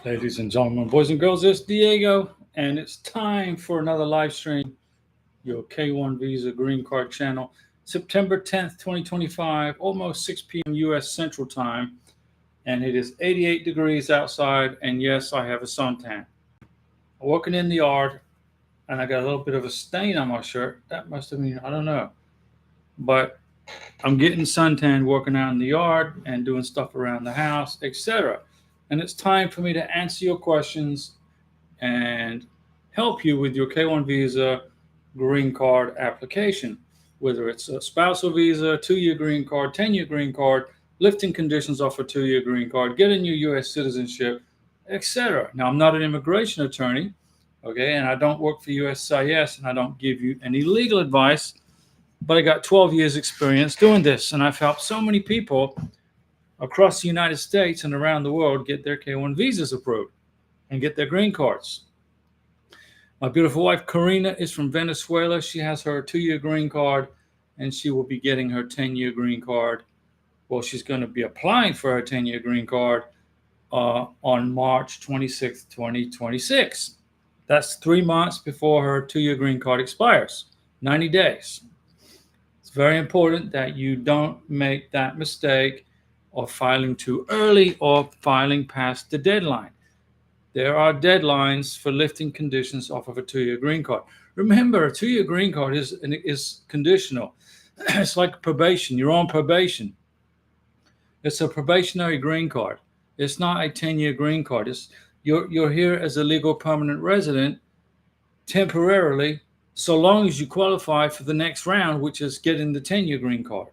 Ladies and gentlemen, boys and girls, it's Diego, and it's time for another live stream. Your K1 Visa Green Card channel, September 10th, 2025, almost 6 p.m. U.S. Central Time, and it is 88 degrees outside, and yes, I have a suntan. I'm walking in the yard, and I got a little bit of a stain on my shirt. That must have been, I don't know. But I'm getting suntan working out in the yard and doing stuff around the house, etc. And it's time for me to answer your questions and help you with your K1 visa green card application, whether it's a spousal visa, 2-year green card, 10-year green card, lifting conditions off a 2-year green card, getting your U.S. citizenship, etc. Now, I'm not an immigration attorney, okay, and I don't work for USCIS, and I don't give you any legal advice, but I got 12 years experience doing this, and I've helped so many people across the United States and around the world get their K1 visas approved and get their green cards. My beautiful wife, Karina, is from Venezuela. She has her 2-year green card, and she will be getting her 10-year green card. Well, she's going to be applying for her 10-year green card on March 26th, 2026. That's 3 months before her 2-year green card expires, 90 days. It's very important that you don't make that mistake of filing too early or filing past the deadline. There are deadlines for lifting conditions off of a 2-year green card. Remember, a 2-year green card is conditional. It's like probation. You're on probation. It's a probationary green card. It's not a 10-year green card. You're here as a legal permanent resident temporarily, so long as you qualify for the next round, which is getting the 10-year green card.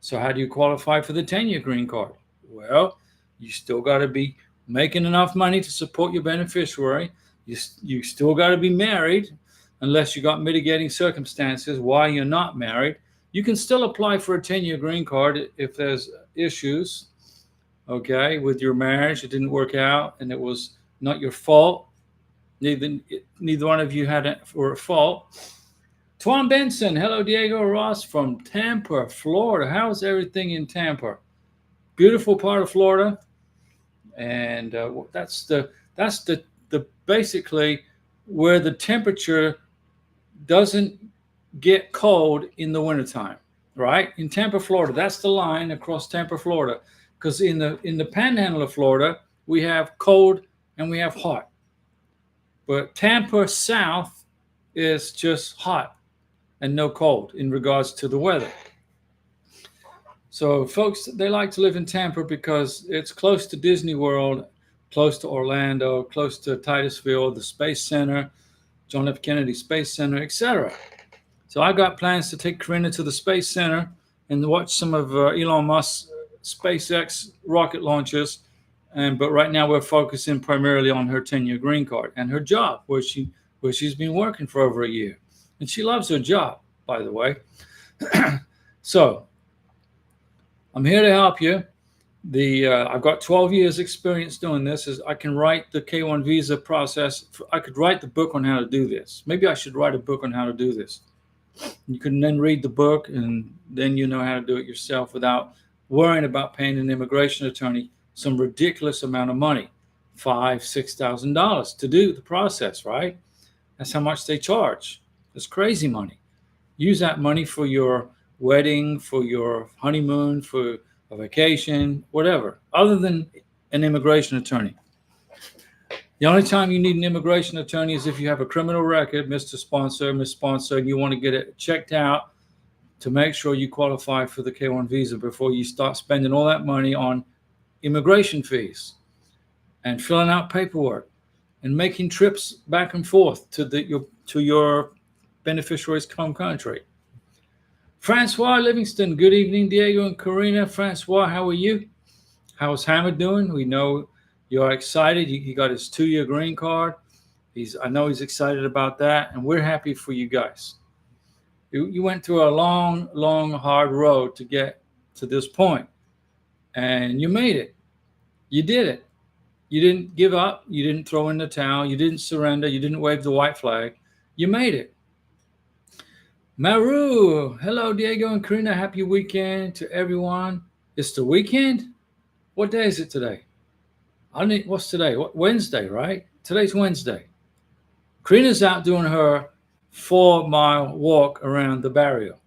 So how do you qualify for the 10-year green card? Well, you still got to be making enough money to support your beneficiary. You still got to be married, unless you got mitigating circumstances why you're not married. You can still apply for a 10-year green card if there's issues, okay, with your marriage. It didn't work out and it was not your fault. Neither one of you had it for a fault. Twan Benson, hello, Diego Ross from Tampa, Florida. How's everything in Tampa? Beautiful part of Florida. And that's the basically where the temperature doesn't get cold in the wintertime, right? In Tampa, Florida, that's the line across Tampa, Florida. Because in the panhandle of Florida, we have cold and we have hot. But Tampa South is just hot and no cold in regards to the weather. So folks, they like to live in Tampa because it's close to Disney World, close to Orlando, close to Titusville, the Space Center, John F. Kennedy Space Center, etc. So I got plans to take Karina to the Space Center and watch some of Elon Musk's SpaceX rocket launches. But right now we're focusing primarily on her 10-year green card and her job, where she's been working for over a year. And she loves her job, by the way. So I'm here to help you. I've got 12 years experience doing this. I can write the K1 visa process. I could write the book on how to do this. Maybe I should write a book on how to do this. You can then read the book, and then you know how to do it yourself without worrying about paying an immigration attorney some ridiculous amount of money, $5,000-$6,000 to do the process, right? That's how much they charge. It's crazy money. Use that money for your wedding, for your honeymoon, for a vacation, whatever, other than an immigration attorney. The only time you need an immigration attorney is if you have a criminal record, Mr. Sponsor, Miss Sponsor, and you want to get it checked out to make sure you qualify for the K1 visa before you start spending all that money on immigration fees and filling out paperwork and making trips back and forth to your beneficiary's home country. Francois Livingston, good evening, Diego and Karina. Francois, how are you? How's Hamid doing? We know you're excited. He got his 2-year green card. I know he's excited about that, and we're happy for you guys. You went through a long, long, hard road to get to this point, and you made it. You did it. You didn't give up. You didn't throw in the towel. You didn't surrender. You didn't wave the white flag. You made it. Maru, hello, Diego and Karina. Happy weekend to everyone. It's the weekend? What day is it today? What's today? Wednesday, right? Today's Wednesday. Karina's out doing her 4-mile walk around the barrio.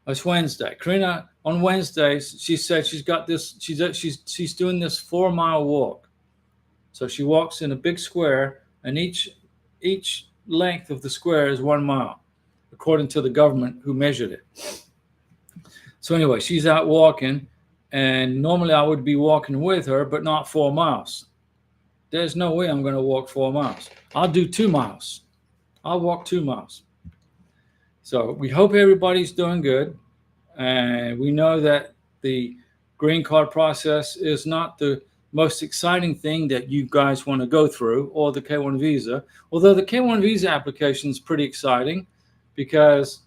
It's Wednesday. Karina on Wednesdays, she said she's got this. She's doing this 4-mile walk. So she walks in a big square, and each length of the square is 1 mile, according to the government who measured it. So anyway, she's out walking, and normally I would be walking with her, but not 4 miles. There's no way I'm going to walk 4 miles. I'll do 2 miles. I'll walk 2 miles. So we hope everybody's doing good. And we know that the green card process is not the most exciting thing that you guys want to go through, or the K1 visa. Although the K1 visa application is pretty exciting because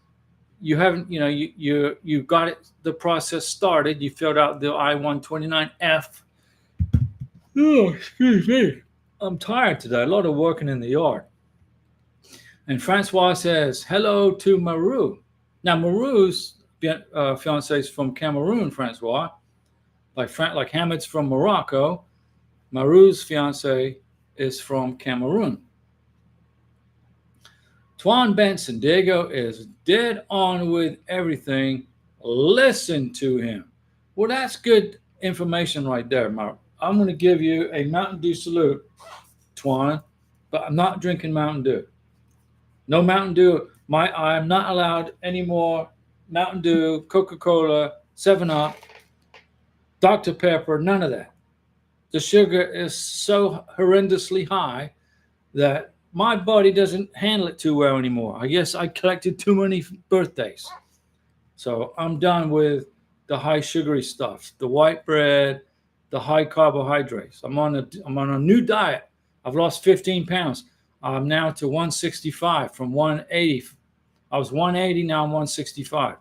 you haven't, you got it, the process started. You filled out the I-129F. Oh, excuse me. I'm tired today. A lot of working in the yard. And Francois says, hello to Maru. Now, Maru's fiance is from Cameroon, Francois. Like Hamid's from Morocco. Maru's fiance is from Cameroon. Twan Benson, Diego is dead on with everything. Listen to him. Well, that's good information right there, Maru. I'm going to give you a Mountain Dew salute, Twan, but I'm not drinking Mountain Dew. No Mountain Dew. I'm not allowed any more Mountain Dew, Coca-Cola, 7-Up, Dr. Pepper, none of that. The sugar is so horrendously high that my body doesn't handle it too well anymore. I guess I collected too many birthdays. So I'm done with the high sugary stuff, the white bread, the high carbohydrates. I'm on a new diet. I've lost 15 pounds. I'm now to 165 from 180. I was 180, now I'm 165.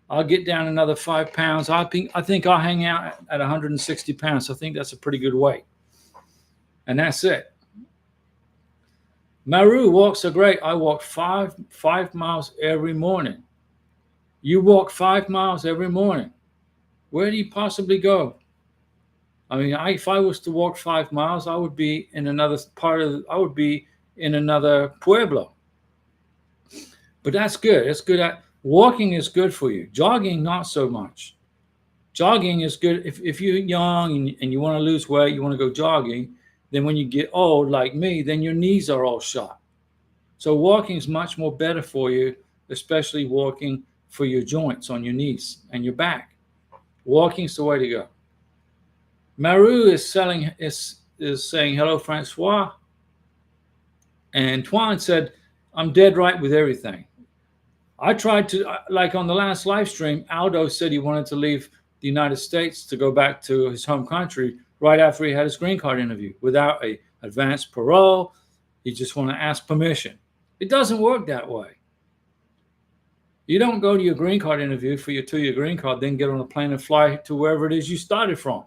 I'll get down another 5 pounds. I think I'll hang out at 160 pounds. I think that's a pretty good weight. And that's it. Maru walks are great. I walk five miles every morning. You walk 5 miles every morning. Where do you possibly go? I mean, if I was to walk 5 miles, I would be in another pueblo. But that's good. It's good. Walking is good for you. Jogging, not so much. Jogging is good. If you're young and you want to lose weight, you want to go jogging, then when you get old like me, then your knees are all shot. So walking is much more better for you, especially walking for your joints on your knees and your back. Walking's the way to go. Maru is saying hello, Francois. And Twan said, I'm dead right with everything. I tried to, like on the last live stream, Aldo said he wanted to leave the United States to go back to his home country right after he had his green card interview without a advanced parole. He just want to ask permission. It doesn't work that way. You don't go to your green card interview for your 2-year green card, then get on a plane and fly to wherever it is you started from.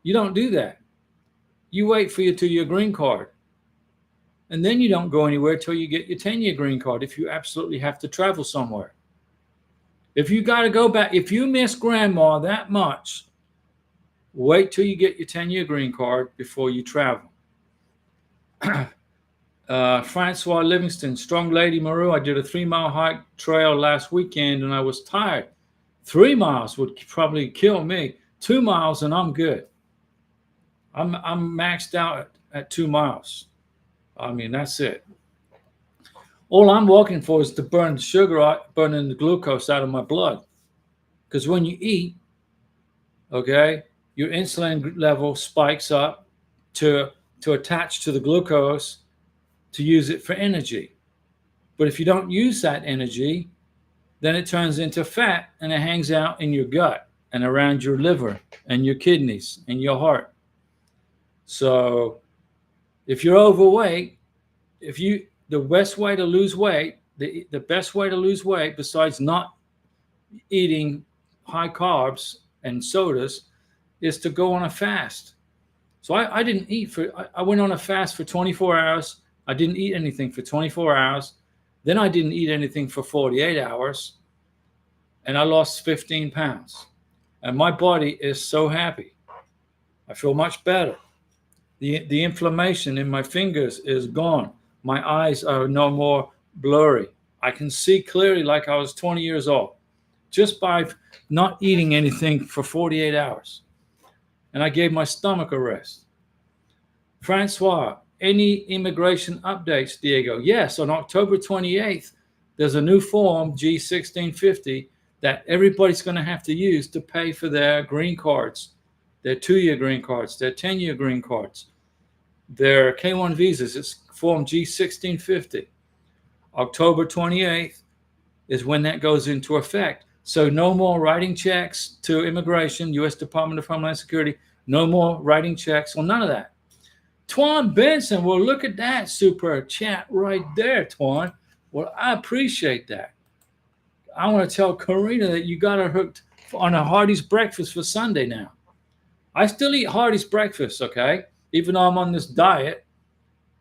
You don't do that. You wait for your 2-year green card. And then you don't go anywhere till you get your 10-year green card if you absolutely have to travel somewhere. If you got to go back, if you miss grandma that much, wait till you get your 10-year green card before you travel. Francois Livingston, strong lady Maru. I did a 3-mile hike trail last weekend and I was tired. 3 miles would probably kill me. 2 miles and I'm good. I'm maxed out at 2 miles. I mean, that's it. All I'm walking for is to burn the sugar out, burning the glucose out of my blood. Because when you eat, okay, your insulin level spikes up to attach to the glucose to use it for energy. But if you don't use that energy, then it turns into fat and it hangs out in your gut and around your liver and your kidneys and your heart. So if you're overweight, the best way to lose weight, the best way to lose weight besides not eating high carbs and sodas is to go on a fast. So I didn't eat I went on a fast for 24 hours. I didn't eat anything for 24 hours. Then I didn't eat anything for 48 hours. And I lost 15 pounds. And my body is so happy. I feel much better. The inflammation in my fingers is gone. My eyes are no more blurry. I can see clearly like I was 20 years old just by not eating anything for 48 hours. And I gave my stomach a rest. Francois, any immigration updates, Diego? Yes, on October 28th, there's a new form, G1650, that everybody's going to have to use to pay for their green cards, their 2-year green cards, their 10-year green cards, their K1 visas. It's form G1650. October 28th is when that goes into effect. So no more writing checks to immigration, U.S. Department of Homeland Security. No more writing checks. Well, none of that. Twan Benson, well, look at that super chat right there, Twan. Well, I appreciate that. I want to tell Karina that you got her hooked on a Hardee's breakfast for Sunday now. I still eat Hardee's breakfast, okay? Even though I'm on this diet,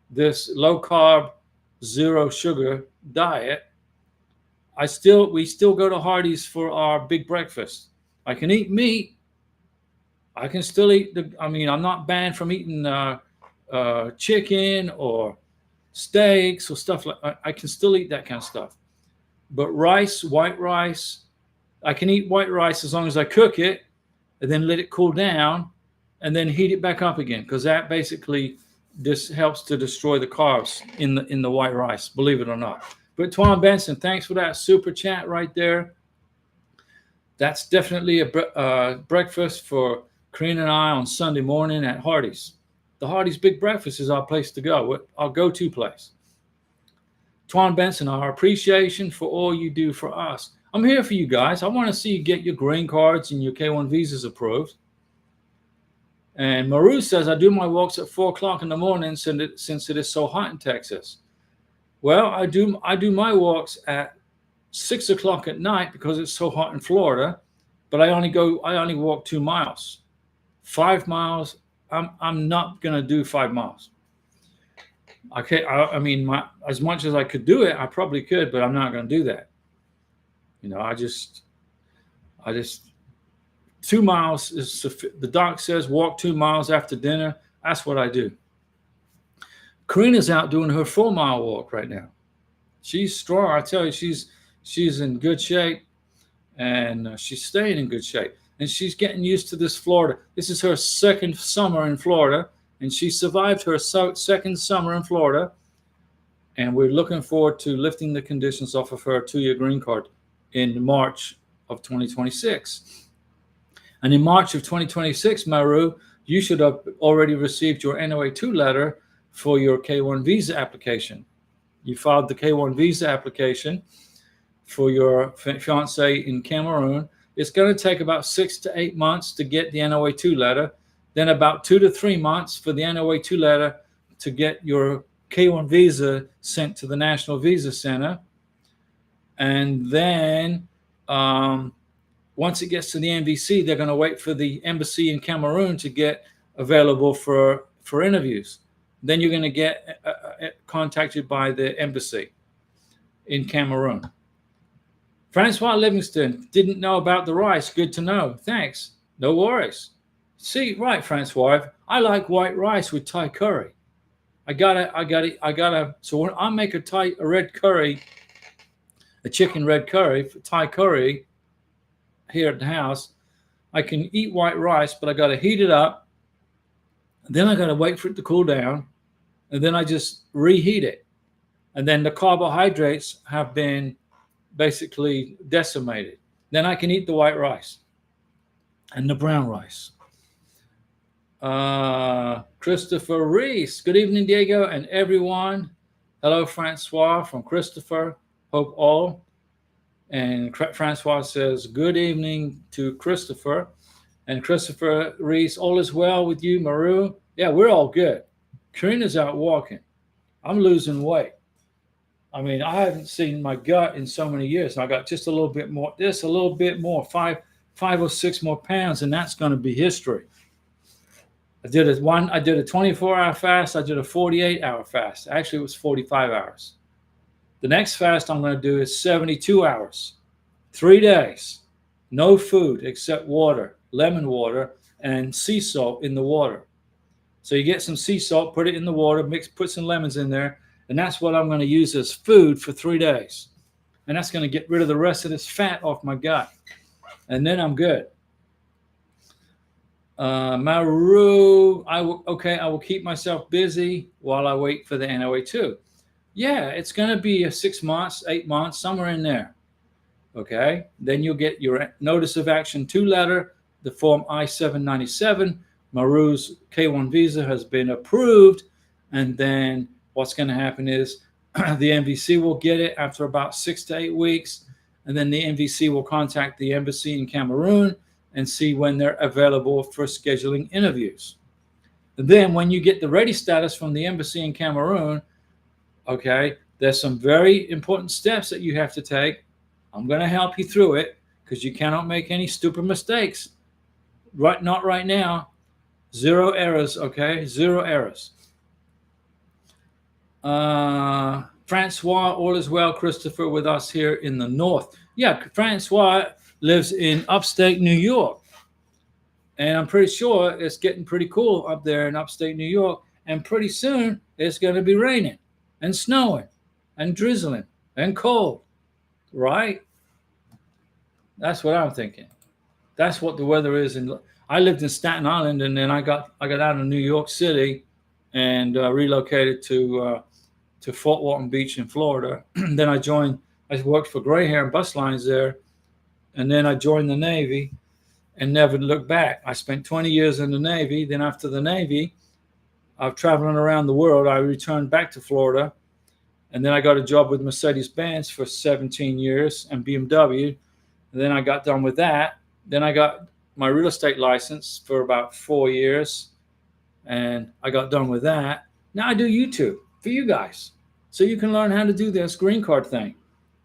this low carb, zero sugar diet, we still go to Hardee's for our big breakfast. I can eat meat. I can still eat I'm not banned from eating chicken or steaks or stuff like that. I can still eat that kind of stuff. But rice, white rice, I can eat white rice as long as I cook it and then let it cool down and then heat it back up again, because that basically this helps to destroy the carbs in the white rice, believe it or not. But Twan Benson, thanks for that super chat right there. That's definitely a breakfast for Karina and I on Sunday morning at Hardee's. The Hardee's Big Breakfast is our place to go, our go-to place. Twan Benson, our appreciation for all you do for us. I'm here for you guys. I want to see you get your green cards and your K1 visas approved. And Maru says, I do my walks at 4 o'clock in the morning since it is so hot in Texas. Well, I do my walks at 6 o'clock at night because it's so hot in Florida, but I only walk 2 miles. 5 miles, I'm not going to do 5 miles. Okay, as much as I could do it, I probably could, but I'm not going to do that. I just 2 miles is the doc says walk 2 miles after dinner. That's what I do. Karina's out doing her 4-mile walk right now. She's strong. I tell you, she's in good shape, and she's staying in good shape. And she's getting used to this Florida. This is her second summer in Florida, and she survived her second summer in Florida. And we're looking forward to lifting the conditions off of her 2-year green card in March of 2026. And in March of 2026, Maru, you should have already received your NOA2 letter for your K1 visa application. You filed the K1 visa application for your fiance in Cameroon. It's going to take about 6 to 8 months to get the NOA2 letter, then about 2 to 3 months for the NOA2 letter to get your K1 visa sent to the National Visa Center. And then once it gets to the NVC, they're going to wait for the embassy in Cameroon to get available for interviews. Then you're going to get contacted by the embassy in Cameroon. Francois Livingston, didn't know about the rice. Good to know. Thanks. No worries. See, right, Francois, I like white rice with Thai curry. I gotta. So when I make a red curry, a chicken red curry, Thai curry here at the house, I can eat white rice, but I got to heat it up. Then I got to wait for it to cool down. And then I just reheat it. And then the carbohydrates have been basically decimated. Then I can eat the white rice and the brown rice. Christopher Reese. Good evening, Diego and everyone. Hello, Francois from Christopher. Hope all. And Francois says, good evening to Christopher. And Christopher Reese, all is well with you, Maru? Yeah, we're all good. Karina's out walking. I'm losing weight. I haven't seen my gut in so many years. I got just a little bit more, a little bit more, 5 or 6 more pounds, and that's going to be history. I did a 24-hour fast. I did a 48-hour fast. Actually, it was 45 hours. The next fast I'm going to do is 72 hours, 3 days, no food except water, lemon water, and sea salt in the water. So you get some sea salt, put it in the water, put some lemons in there, and that's what I'm going to use as food for 3 days. And that's going to get rid of the rest of this fat off my gut. And then I'm good. Maru, I will keep myself busy while I wait for the NOA2. Yeah, it's going to be 6 months, 8 months, somewhere in there. Okay, then you'll get your notice of action 2 letter, the form I-797. Maru's K1 visa has been approved, and then what's going to happen is the MVC will get it after about 6 to 8 weeks, and then the MVC will contact the embassy in Cameroon and see when they're available for scheduling interviews. And then when you get the ready status from the embassy in Cameroon, okay, there's some very important steps that you have to take. I'm going to help you through it because you cannot make any stupid mistakes. Not right now. 0 errors, okay? 0 errors. Francois, all is well. Christopher with us here in the north. Yeah, Francois lives in upstate New York. And I'm pretty sure it's getting pretty cool up there in upstate New York. And pretty soon it's going to be raining and snowing and drizzling and cold, right? That's what I'm thinking. That's what the weather is. And I lived in Staten Island, and then I got out of New York City and relocated to Fort Walton Beach in Florida. Then I worked for Greyhound Bus Lines there, and then I joined the Navy and never looked back. I spent 20 years in the Navy. Then after the Navy, I'm traveling around the world. I returned back to Florida, and then I got a job with Mercedes-Benz for 17 years and BMW. And then I got done with that. Then I got my real estate license for about 4 years, and I got done with that. Now I do YouTube for you guys, so you can learn how to do this green card thing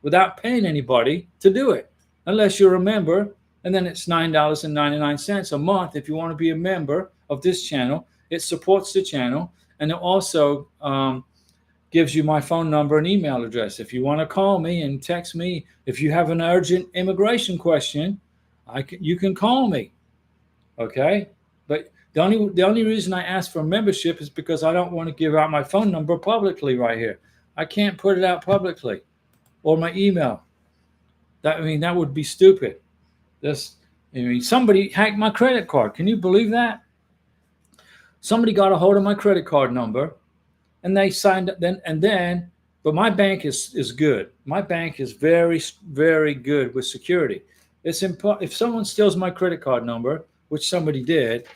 without paying anybody to do it, unless you're a member. And then it's $9.99 a month if you want to be a member of this channel. It supports the channel, and it also gives you my phone number and email address. If you want to call me and text me, if you have an urgent immigration question, you can call me, okay? But the only reason I ask for membership is because I don't want to give out my phone number publicly right here. I can't put it out publicly, or my email. That would be stupid. Somebody hacked my credit card. Can you believe that? Somebody got a hold of my credit card number, and they signed up. But my bank is good. My bank is very, very good with security. It's important. If someone steals my credit card number, which somebody did,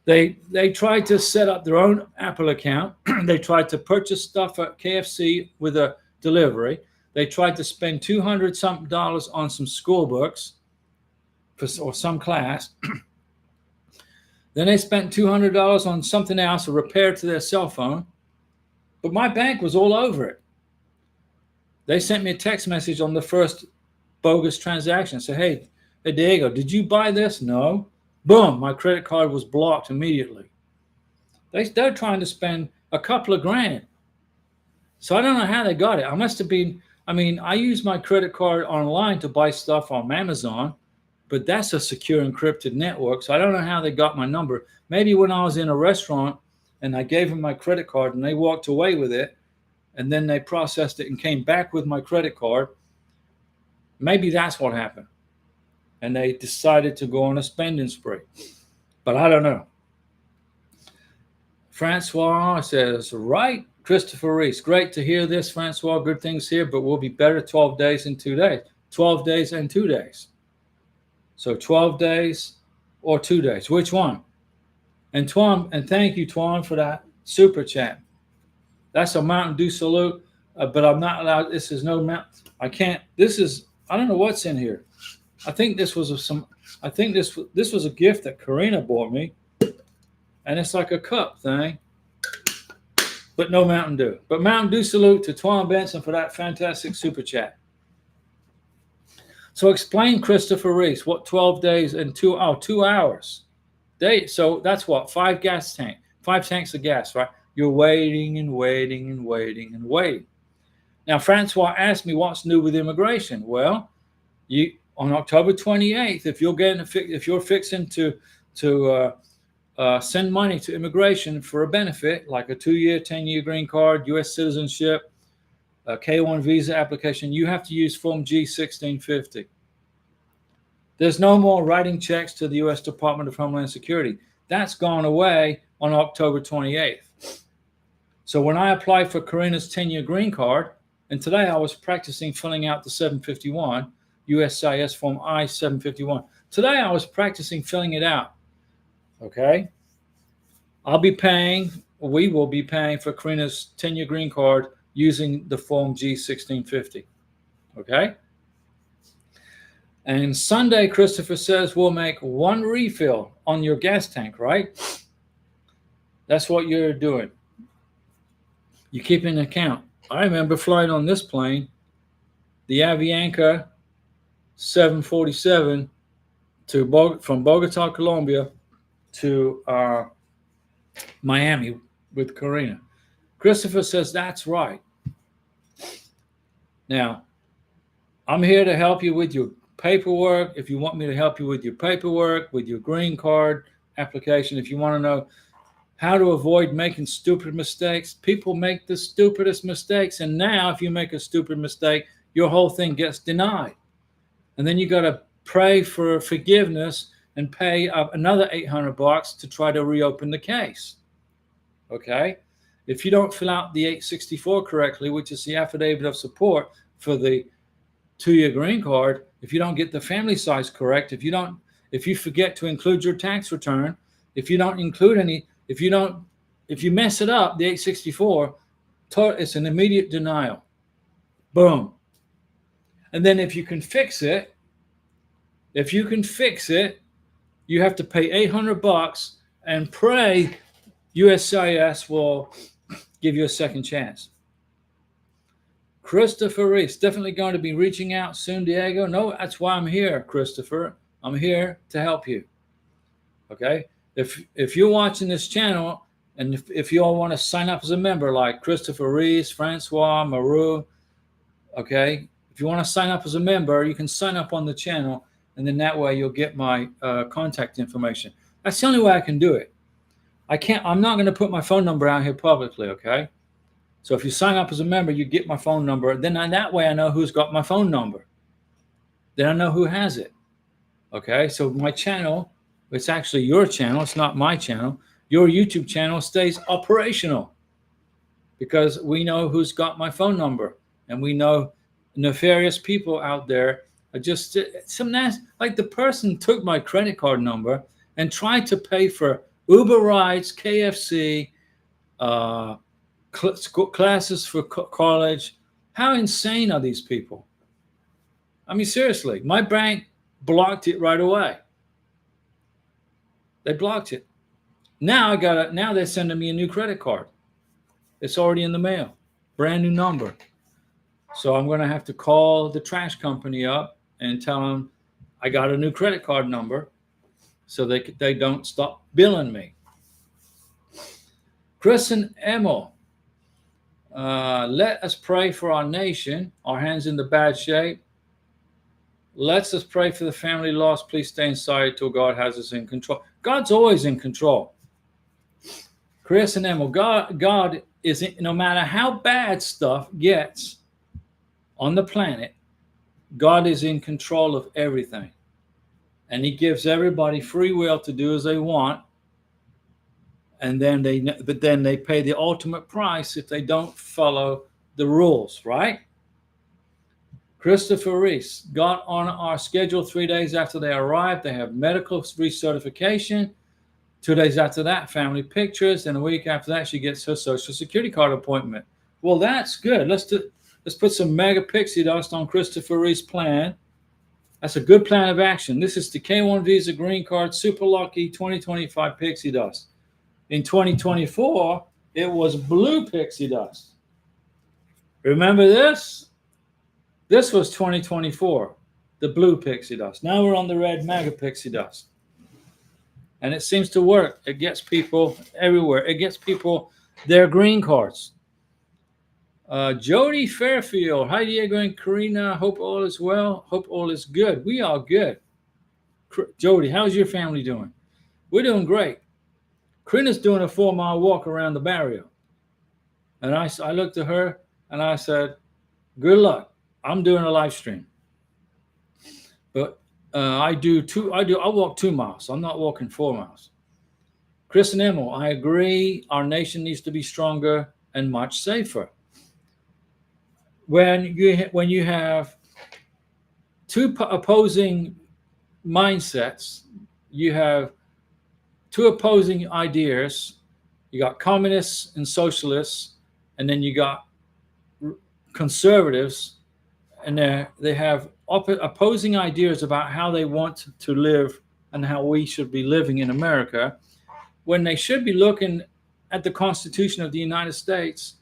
they tried to set up their own Apple account. They tried to purchase stuff at KFC with a delivery. They tried to spend $200-something on some school books or some class. Then they spent $200 on something else, a repair to their cell phone. But my bank was all over it. They sent me a text message on the first bogus transaction. Say, hey, Diego, did you buy this? No. Boom, my credit card was blocked immediately. They're trying to spend a couple of grand. So I don't know how they got it. I use my credit card online to buy stuff on Amazon, but that's a secure encrypted network. So I don't know how they got my number. Maybe when I was in a restaurant and I gave them my credit card and they walked away with it, and then they processed it and came back with my credit card. Maybe that's what happened. And they decided to go on a spending spree. But I don't know. Francois says, right, Christopher Reese. Great to hear this, Francois. Good things here, but we'll be better 12 days and 2 days. 12 days and 2 days. So 12 days or 2 days. Which one? And thank you, Tuan, for that super chat. That's a Mountain Dew salute, but I'm not allowed. This is no Mount. I can't. I don't know what's in here. I think this was this was a gift that Karina bought me, and it's like a cup thing, but no Mountain Dew. But Mountain Dew salute to Tuan Benson for that fantastic super chat. So explain, Christopher Reese, what 12 days and 2 hours. So that's what, 5 tanks of gas, right? You're waiting and waiting and waiting and waiting. Now, Francois asked me what's new with immigration. Well, on October 28th, if you're fixing to to send money to immigration for a benefit, like a 2-year, 10-year green card, U.S. citizenship, a K-1 visa application, you have to use Form G1650. There's no more writing checks to the U.S. Department of Homeland Security. That's gone away on October 28th. So when I applied for Karina's 10-year green card, and today I was practicing filling out the 751, USCIS Form I-751. Today I was practicing filling it out, okay? We will be paying for Karina's 10-year green card using the Form G1650, okay? And Sunday, Christopher says, we'll make one refill on your gas tank, right? That's what you're doing. You keep an account. I remember flying on this plane, the Avianca 747 from Bogota, Colombia to Miami with Karina. Christopher says, that's right. Now, I'm here to help you with your paperwork. If you want me to help you with your paperwork, with your green card application, if you want to know how to avoid making stupid mistakes, people make the stupidest mistakes. And now if you make a stupid mistake, your whole thing gets denied. And then you got to pray for forgiveness and pay another $800 to try to reopen the case. Okay? If you don't fill out the 864 correctly, which is the affidavit of support for the 2-year green card, if you don't get the family size correct, if you forget to include your tax return, if you don't include any, if you mess it up, the 864, it's an immediate denial. Boom. And then if you can fix it, you have to pay $800 and pray USCIS will give you a second chance. Christopher Reese, definitely going to be reaching out soon, Diego. No, that's why I'm here, Christopher. I'm here to help you. Okay? If you're watching this channel, and if you all want to sign up as a member, like Christopher Reese, Francois, Maru, okay? If you want to sign up as a member, you can sign up on the channel, and then that way you'll get my contact information. That's the only way I can do it. I'm not going to put my phone number out here publicly, okay? So if you sign up as a member, you get my phone number. Then that way I know who's got my phone number. Then I know who has it. Okay, so my channel, it's actually your channel. It's not my channel. Your YouTube channel stays operational because we know who's got my phone number. And we know nefarious people out there are just like the person took my credit card number and tried to pay for Uber rides, KFC, classes for college. How insane are these people? I mean, seriously, my bank blocked it right away. They blocked it. Now they're sending me a new credit card. It's already in the mail, brand new number. So I'm going to have to call the trash company up and tell them I got a new credit card number so they don't stop billing me. Chris and Emil, let us pray for our nation. Our hands in the bad shape. Let's us pray for the family lost. Please stay inside till God has us in control. God's always in control. Chris and Emil, God is in, no matter how bad stuff gets on the planet, God is in control of everything. And he gives everybody free will to do as they want. And then they pay the ultimate price if they don't follow the rules, right? Christopher Reese got on our schedule 3 days after they arrived. They have medical recertification. 2 days after that, family pictures. And a week after that, she gets her Social Security card appointment. Well, that's good. Let's put some mega pixie dust on Christopher Reese's plan. That's a good plan of action. This is the K-1 Visa Green Card Super Lucky 2025 Pixie Dust. In 2024, it was blue pixie dust. Remember this? This was 2024, the blue pixie dust. Now we're on the red mega pixie dust. And it seems to work. It gets people everywhere. It gets people their green cards. Jody Fairfield. Hi, Diego and Karina. Hope all is well. Hope all is good. We are good. Jody, how's your family doing? We're doing great. Karina's doing a 4-mile walk around the barrio. And I looked at her and I said, good luck. I'm doing a live stream. But I walk 2 miles. I'm not walking 4 miles. Chris and Emil, I agree. Our nation needs to be stronger and much safer. When you have two opposing mindsets, you have two opposing ideas. You got communists and socialists, and then you got conservatives, and they have opposing ideas about how they want to live and how we should be living in America, when they should be looking at the Constitution of the United States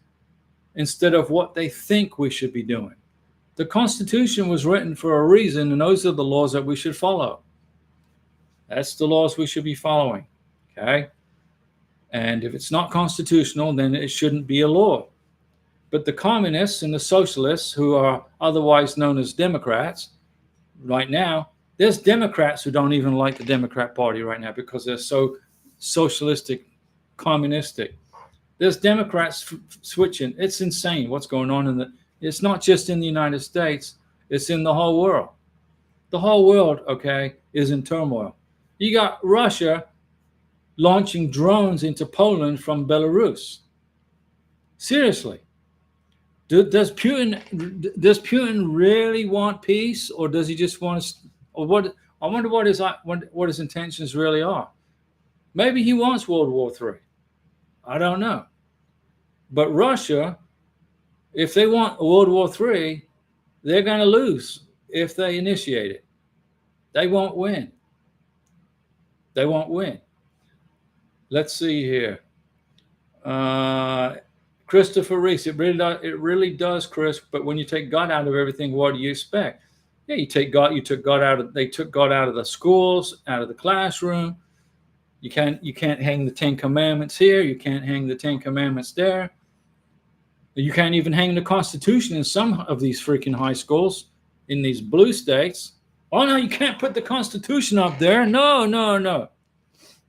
instead of what they think we should be doing. The Constitution was written for a reason, and those are the laws that we should follow. That's the laws we should be following, okay? And if it's not constitutional, then it shouldn't be a law. But the communists and the socialists, who are otherwise known as Democrats, right now, there's Democrats who don't even like the Democrat Party right now because they're so socialistic, communistic. There's Democrats switching. It's insane what's going on it's not just in the United States, it's in the whole world. The whole world, okay, is in turmoil. You got Russia launching drones into Poland from Belarus. Seriously. Does Putin really want peace, or does he just want to, or what? I wonder what his intentions really are. Maybe he wants World War III. I don't know. But Russia, if they want World War III, they're going to lose if they initiate it. They won't win. They won't win. Let's see here. Christopher Reese, it really does, Chris. But when you take God out of everything, what do you expect? Yeah, they took God out of the schools, out of the classroom. You can't hang the 10 Commandments here. You can't hang the 10 Commandments there. You can't even hang the Constitution in some of these freaking high schools in these blue states. Oh no, you can't put the Constitution up there. No.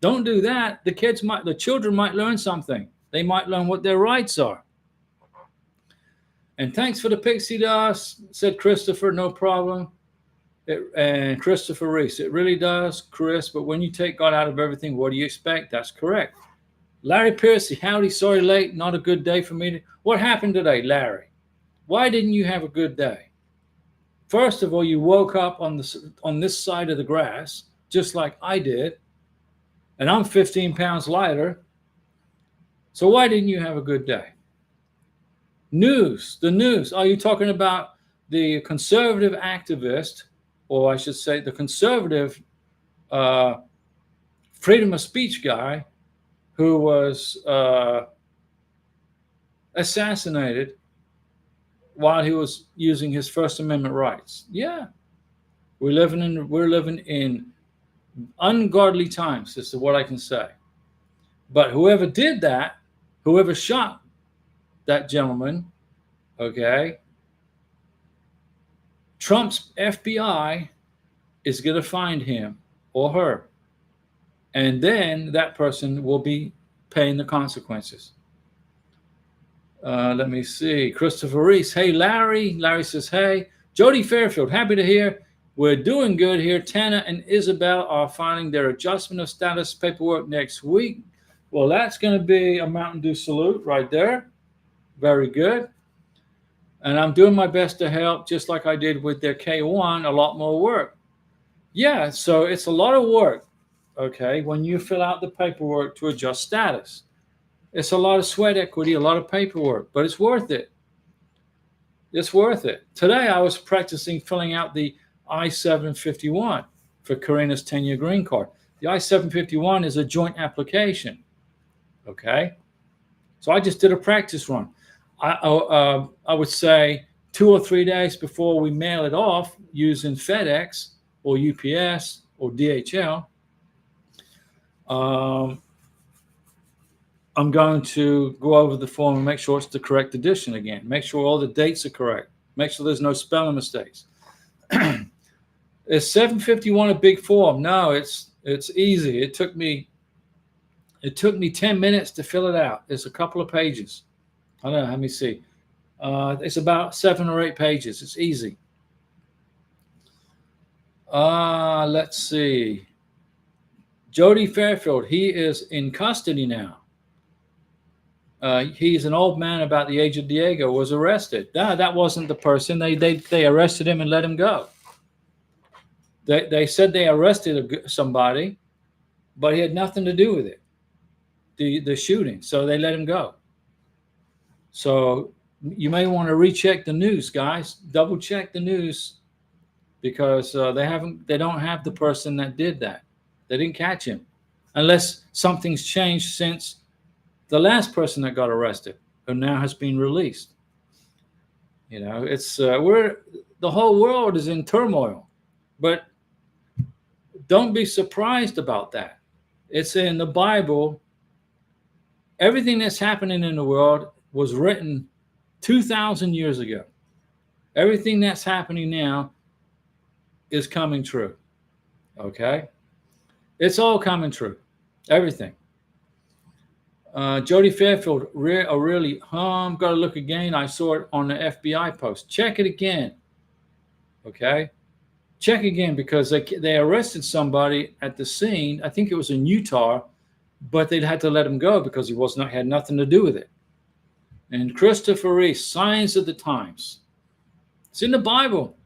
Don't do that. The children might learn something. They might learn what their rights are. And thanks for the pixie dust, said Christopher. No problem. And Christopher Reese, it really does, Chris. But when you take God out of everything, what do you expect? That's correct. Larry Piercy, howdy, sorry late. Not a good day for me. What happened today, Larry? Why didn't you have a good day? First of all, you woke up on this side of the grass, just like I did. And I'm 15 pounds lighter. So why didn't you have a good day? The news. Are you talking about the conservative activist, or I should say the conservative freedom of speech guy who was assassinated while he was using his First Amendment rights? Yeah. We're living in ungodly times, is what I can say. But whoever did that, whoever shot that gentleman, okay, Trump's FBI is going to find him or her. And then that person will be paying the consequences. Let me see. Christopher Reese. Hey, Larry. Larry says, hey. Jody Fairfield, happy to hear. We're doing good here. Tana and Isabel are filing their adjustment of status paperwork next week. Well, that's going to be a Mountain Dew salute right there. Very good. And I'm doing my best to help, just like I did with their K1, a lot more work. Yeah, so it's a lot of work, okay, when you fill out the paperwork to adjust status. It's a lot of sweat equity, a lot of paperwork, but it's worth it. It's worth it. Today, I was practicing filling out the I-751 for Karina's 10-year green card. The I-751 is a joint application, okay? So I just did a practice run. I would say 2 or 3 days before we mail it off using FedEx or UPS or DHL, I'm going to go over the form and make sure it's the correct edition again. Make sure all the dates are correct. Make sure there's no spelling mistakes. Is 751 a big form? No, it's easy. It took me It took me 10 minutes to fill it out. It's a couple of pages. I don't know. Let me see. It's about 7 or 8 pages. It's easy. Let's see. Jody Fairfield, he is in custody now. He's an old man about the age of Diego, was arrested. That wasn't the person. They arrested him and let him go. They said they arrested somebody, but he had nothing to do with it, the shooting. So they let him go. So you may want to recheck the news, guys. Double check the news, because they don't have the person that did that. They didn't catch him, unless something's changed since the last person that got arrested, who now has been released. You know, it's the whole world is in turmoil, but don't be surprised about that. It's in the Bible. Everything that's happening in the world was written 2,000 years ago. Everything that's happening now is coming true. Okay? It's all coming true. Everything. Jody Fairfield, really, got to look again. I saw it on the FBI post. Check it again. Okay? Check again, because they arrested somebody at the scene. I think it was in Utah, but they'd had to let him go because he had nothing to do with it. And Christopher Reese, Signs of the Times. It's in the Bible.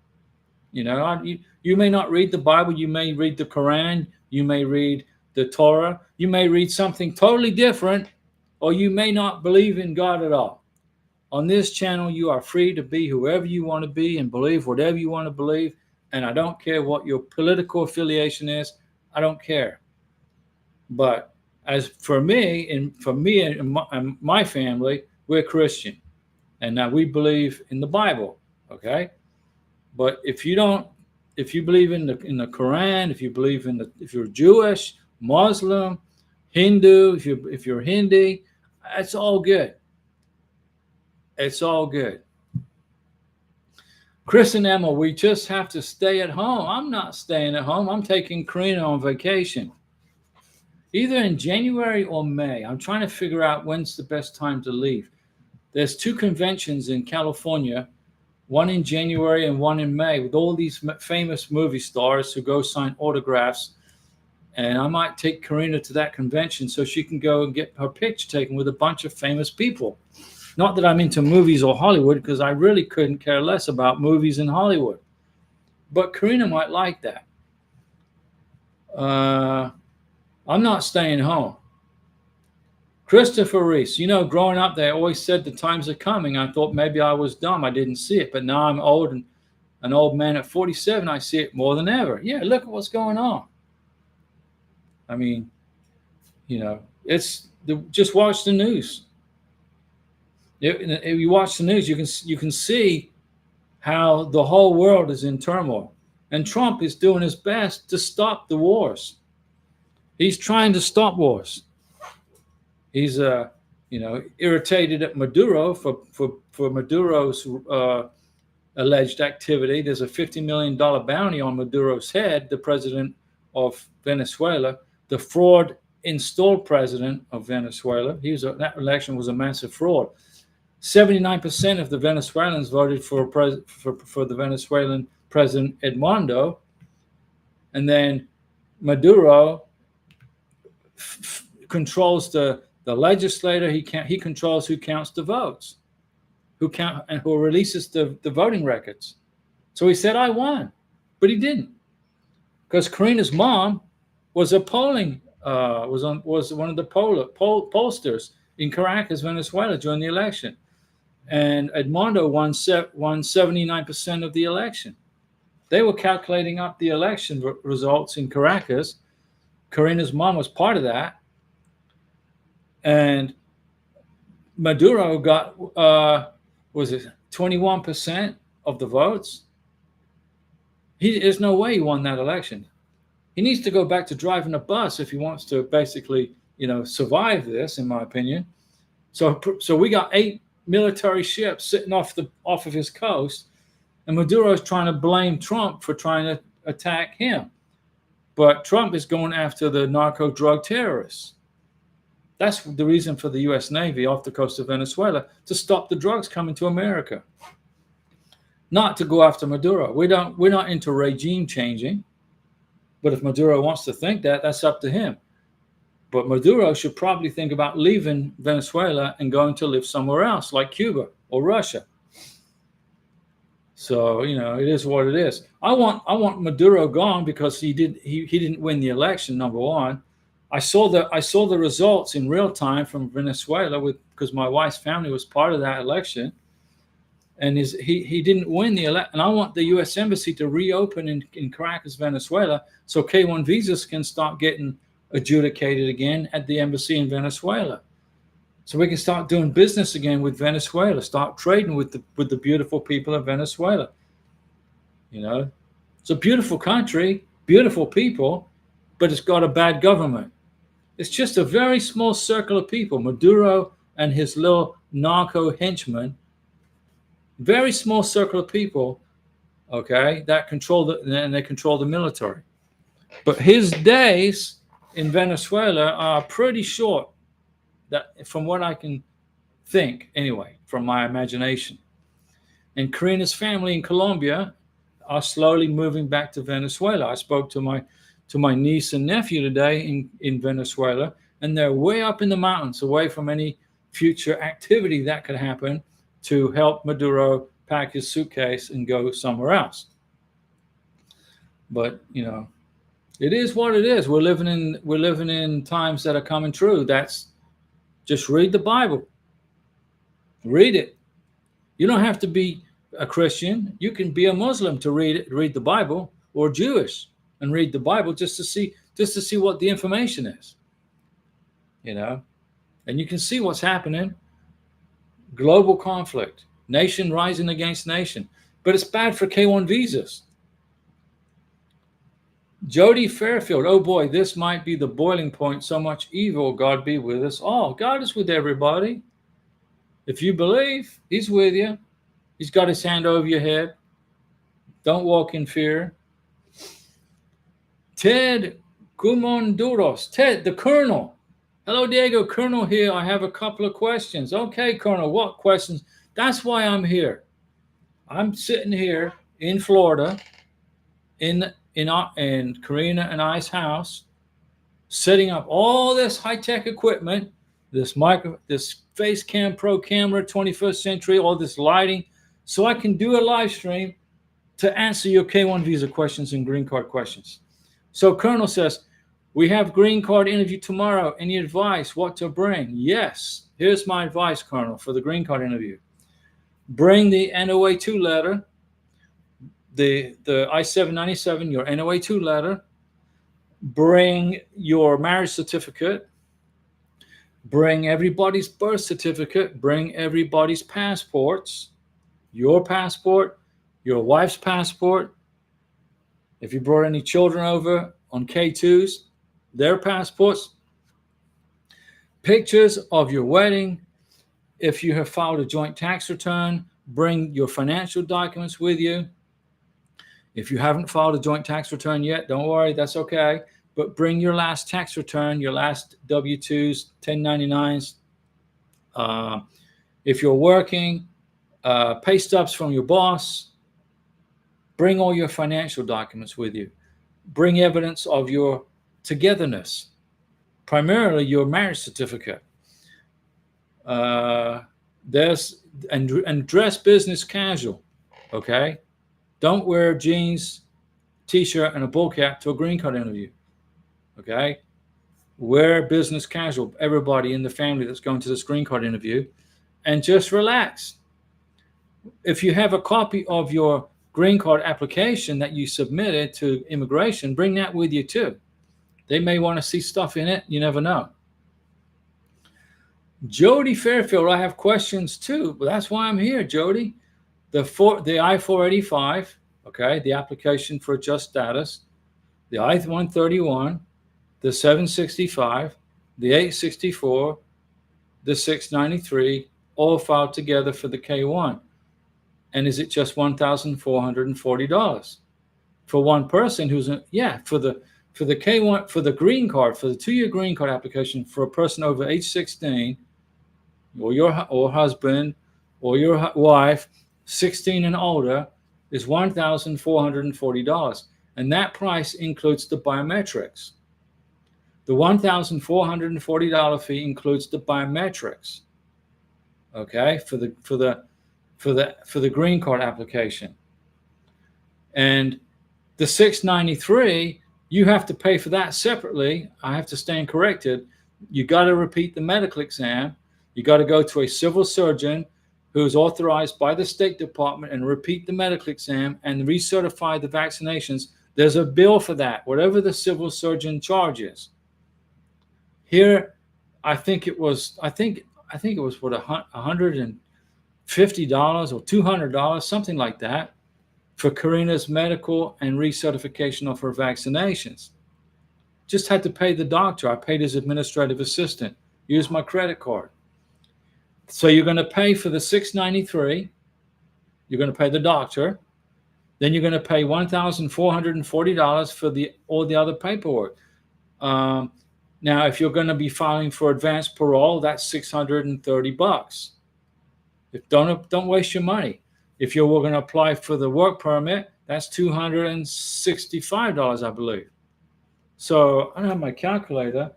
You know, you may not read the Bible. You may read the Quran. You may read the Torah. You may read something totally different, or you may not believe in God at all. On this channel, you are free to be whoever you want to be and believe whatever you want to believe. And I don't care what your political affiliation is. I don't care. But as for me and my family, we're Christian, and now we believe in the Bible. Okay, but if you believe in the Quran, if you're Jewish, Muslim, Hindu, if you're Hindi, it's all good. It's all good. Chris and Emma, we just have to stay at home. I'm not staying at home. I'm taking Karina on vacation, either in January or May. I'm trying to figure out when's the best time to leave. There's 2 conventions in California, one in January and one in May, with all these famous movie stars who go sign autographs. And I might take Karina to that convention so she can go and get her picture taken with a bunch of famous people. Not that I'm into movies or Hollywood, because I really couldn't care less about movies in Hollywood. But Karina might like that. I'm not staying home. Christopher Reese, you know, growing up, they always said the times are coming. I thought maybe I was dumb. I didn't see it. But now I'm old, and an old man at 47, I see it more than ever. Yeah, look at what's going on. I mean, you know, just watch the news. If you watch the news, you can see how the whole world is in turmoil. And Trump is doing his best to stop the wars. He's trying to stop wars. He's irritated at Maduro for Maduro's alleged activity. There's a $50 million bounty on Maduro's head, the president of Venezuela, the fraud installed president of Venezuela. That election was a massive fraud. 79% of the Venezuelans voted for the Venezuelan president Edmundo, and then Maduro controls the legislator. He controls who counts the votes, who releases the voting records. So he said, I won, but he didn't, because Karina's mom was a polling was one of the pollsters in Caracas, Venezuela, during the election, and Edmundo won 79% of the election. They were calculating up the election results in Caracas. Karina's mom was part of that. And Maduro got, 21% of the votes? There's no way he won that election. He needs to go back to driving a bus if he wants to basically, survive this, in my opinion. So we got 8 military ships sitting off of his coast, and Maduro's trying to blame Trump for trying to attack him. But Trump is going after the narco drug terrorists. That's the reason for the U.S. Navy off the coast of Venezuela, to stop the drugs coming to America, not to go after Maduro. We're not into regime changing, but if Maduro wants to think that, that's up to him. But Maduro should probably think about leaving Venezuela and going to live somewhere else, like Cuba or Russia. So, it is what it is. I want Maduro gone because he didn't win the election, number one. I saw the results in real time from Venezuela because my wife's family was part of that election, and he didn't win the election. And I want the U.S. Embassy to reopen in Caracas, Venezuela, so K-1 visas can start getting adjudicated again at the embassy in Venezuela, so we can start doing business again with Venezuela, start trading with the beautiful people of Venezuela. It's a beautiful country, beautiful people, but it's got a bad government. It's just a very small circle of people, Maduro and his little narco henchmen, very small circle of people, okay, that control they control the military. But his days in Venezuela are pretty short, that from what I can think anyway, from my imagination. And Karina's family in Colombia are slowly moving back to Venezuela. I spoke to my niece and nephew today in Venezuela, and they're way up in the mountains, away from any future activity that could happen to help Maduro pack his suitcase and go somewhere else. But it is what it is. We're living in times that are coming true. That's just read the Bible. Read it. You don't have to be a Christian. You can be a Muslim to read the Bible, or Jewish and read the Bible just to see what the information is. And you can see what's happening. Global conflict, nation rising against nation. But it's bad for K-1 visas. Jody Fairfield, oh boy, this might be the boiling point. So much evil, God be with us all. God is with everybody. If you believe, he's with you. He's got his hand over your head. Don't walk in fear. Ted Gumonduros, Ted, the Colonel. Hello, Diego, Colonel here. I have a couple of questions. Okay, Colonel, what questions? That's why I'm here. I'm sitting here in Florida, in Karina and I's house, setting up all this high-tech equipment, this Face Cam Pro camera, 21st century, all this lighting, so I can do a live stream to answer your K-1 visa questions and green card questions. So Colonel says, we have green card interview tomorrow. Any advice what to bring? Yes. Here's my advice, Colonel, for the green card interview. Bring the NOA-2 letter, the I-797, your NOA-2 letter. Bring your marriage certificate. Bring everybody's birth certificate. Bring everybody's passports. Your passport, your wife's passport. If you brought any children over on K2s, their passports. Pictures of your wedding. If you have filed a joint tax return, bring your financial documents with you. If you haven't filed a joint tax return yet, don't worry, that's okay. But bring your last tax return, your last W-2s, 1099s. If you're working, pay stubs from your boss. Bring all your financial documents with you. Bring evidence of your togetherness, primarily your marriage certificate. And dress business casual, okay? Don't wear jeans, t-shirt, and a bull cap to a green card interview, okay? Wear business casual, everybody in the family that's going to this green card interview, and just relax. If you have a copy of your green card application that you submitted to immigration, bring that with you too. They may want to see stuff in it. You never know. Jody Fairfield, I have questions too, but that's why I'm here, Jody. The I-485, okay, the application for just status, the I-131, the 765, the 864, the 693, all filed together for the K-1. And is it just $1,440 for one person who's for for the K1, for the green card, for the 2-year green card application for a person over age 16, or your husband or your wife, 16 and older, is $1,440. And that price includes the biometrics. The $1,440 fee includes the biometrics. Okay, for the green card application. And the $693, you have to pay for that separately. I have to stand corrected. You got to repeat the medical exam. You got to go to a civil surgeon who is authorized by the State Department and repeat the medical exam and recertify the vaccinations. There's a bill for that, whatever the civil surgeon charges. Here, I think it was what, $150 or $200, something like that, for Karina's medical and recertification of her vaccinations. Just had to pay the doctor. I paid his administrative assistant. Use my credit card. So you're going to pay for the $693. You're going to pay the doctor. Then you're going to pay $1,440 for all the other paperwork. Now, if you're going to be filing for advanced parole, that's $630. Don't waste your money. If you're going to apply for the work permit, that's $265, I believe. So I don't have my calculator,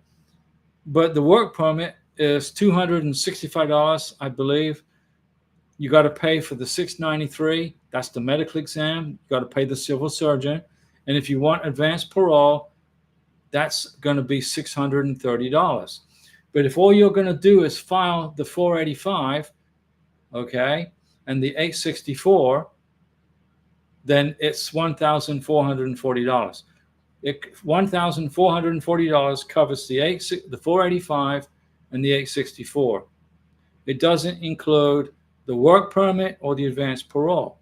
but the work permit is $265, I believe. You got to pay for the $693. That's the medical exam. You got to pay the civil surgeon. And if you want advanced parole, that's going to be $630. But if all you're going to do is file the 485, okay, and the 864, then it's $1,440. $1,440 covers the 485 and the 864. It doesn't include the work permit or the advanced parole.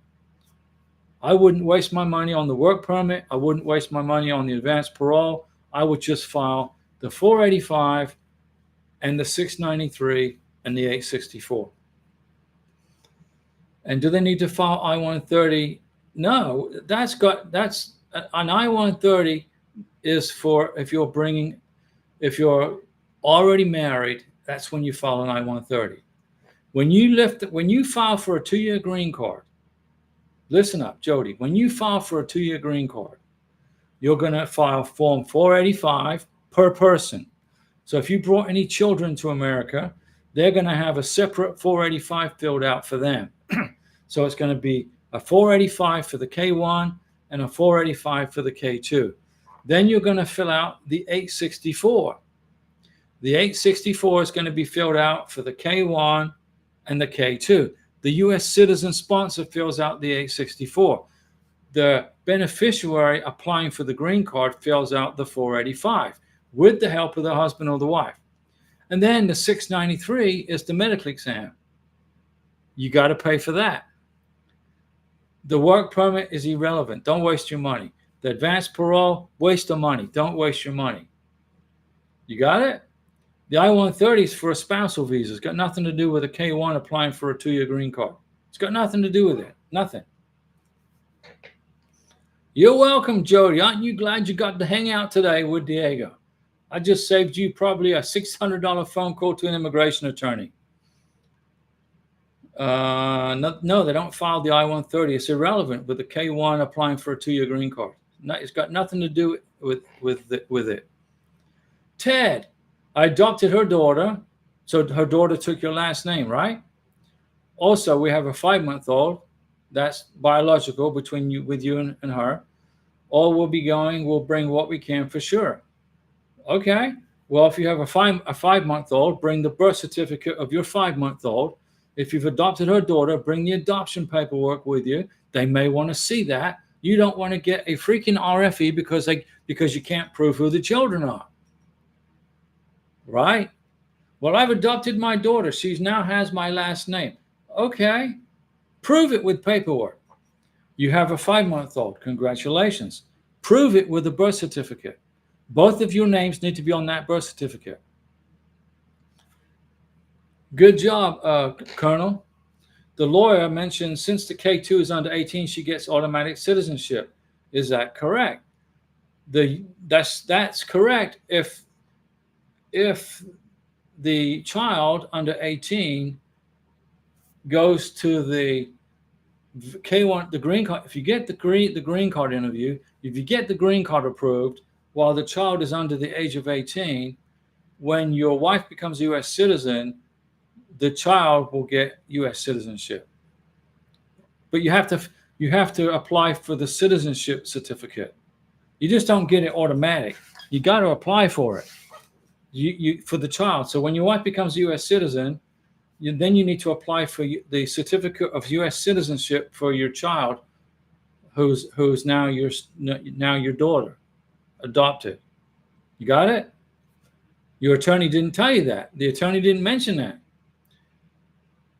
I wouldn't waste my money on the work permit. I wouldn't waste my money on the advanced parole. I would just file the 485 and the 693 and the 864. And do they need to file I-130? No, that's an I-130 is for if you're already married, that's when you file an I-130. When you file for a 2-year green card, listen up, Jody, when you file for a 2-year green card, you're going to file form 485 per person. So if you brought any children to America, they're going to have a separate 485 filled out for them. So it's going to be a 485 for the K1 and a 485 for the K2. Then you're going to fill out the 864. The 864 is going to be filled out for the K1 and the K2. The U.S. citizen sponsor fills out the 864. The beneficiary applying for the green card fills out the 485 with the help of the husband or the wife. And then the 693 is the medical exam. You got to pay for that. The work permit is irrelevant. Don't waste your money. The advanced parole, waste of money. Don't waste your money. You got it? The I-130 is for a spousal visa. It's got nothing to do with a K1 applying for a 2-year green card. It's got nothing to do with it. Nothing. You're welcome, Jody. Aren't you glad you got to hang out today with Diego? I just saved you probably a $600 phone call to an immigration attorney. No, they don't file the I-130. It's irrelevant with the K1 applying for a 2-year green card. It's got nothing to do with it. Ted, I adopted her daughter, so her daughter took your last name, right? Also, we have a 5-month-old. That's biological with you and her. All we'll bring what we can for sure. Okay. Well, if you have a 5-month-old, bring the birth certificate of your 5-month-old. If you've adopted her daughter, bring the adoption paperwork with you. They may want to see that. You don't want to get a freaking RFE because you can't prove who the children are. Right? Well, I've adopted my daughter. She now has my last name. Okay. Prove it with paperwork. You have a 5-month-old. Congratulations. Prove it with a birth certificate. Both of your names need to be on that birth certificate. Good job, Colonel. The lawyer mentioned since the K2 is under 18, she gets automatic citizenship. Is that correct? That's correct if the child under 18 goes to the K1, the green card. If you get the green card interview, if you get the green card approved while the child is under the age of 18, when your wife becomes a U.S. citizen, the child will get U.S. citizenship. But you have to apply for the citizenship certificate. You just don't get it automatic. You got to apply for it. You for the child. So when your wife becomes a U.S. citizen, then you need to apply for the certificate of U.S. citizenship for your child, who's now your daughter, adopted. You got it? Your attorney didn't tell you that. The attorney didn't mention that.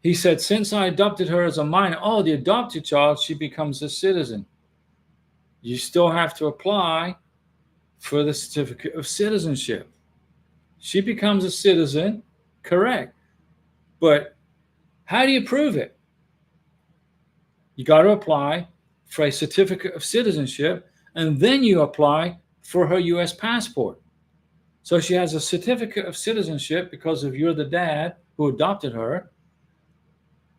He said, since I adopted her as a minor, the adopted child, she becomes a citizen. You still have to apply for the certificate of citizenship. She becomes a citizen, correct. But how do you prove it? You got to apply for a certificate of citizenship, and then you apply for her U.S. passport. So she has a certificate of citizenship because you're the dad who adopted her,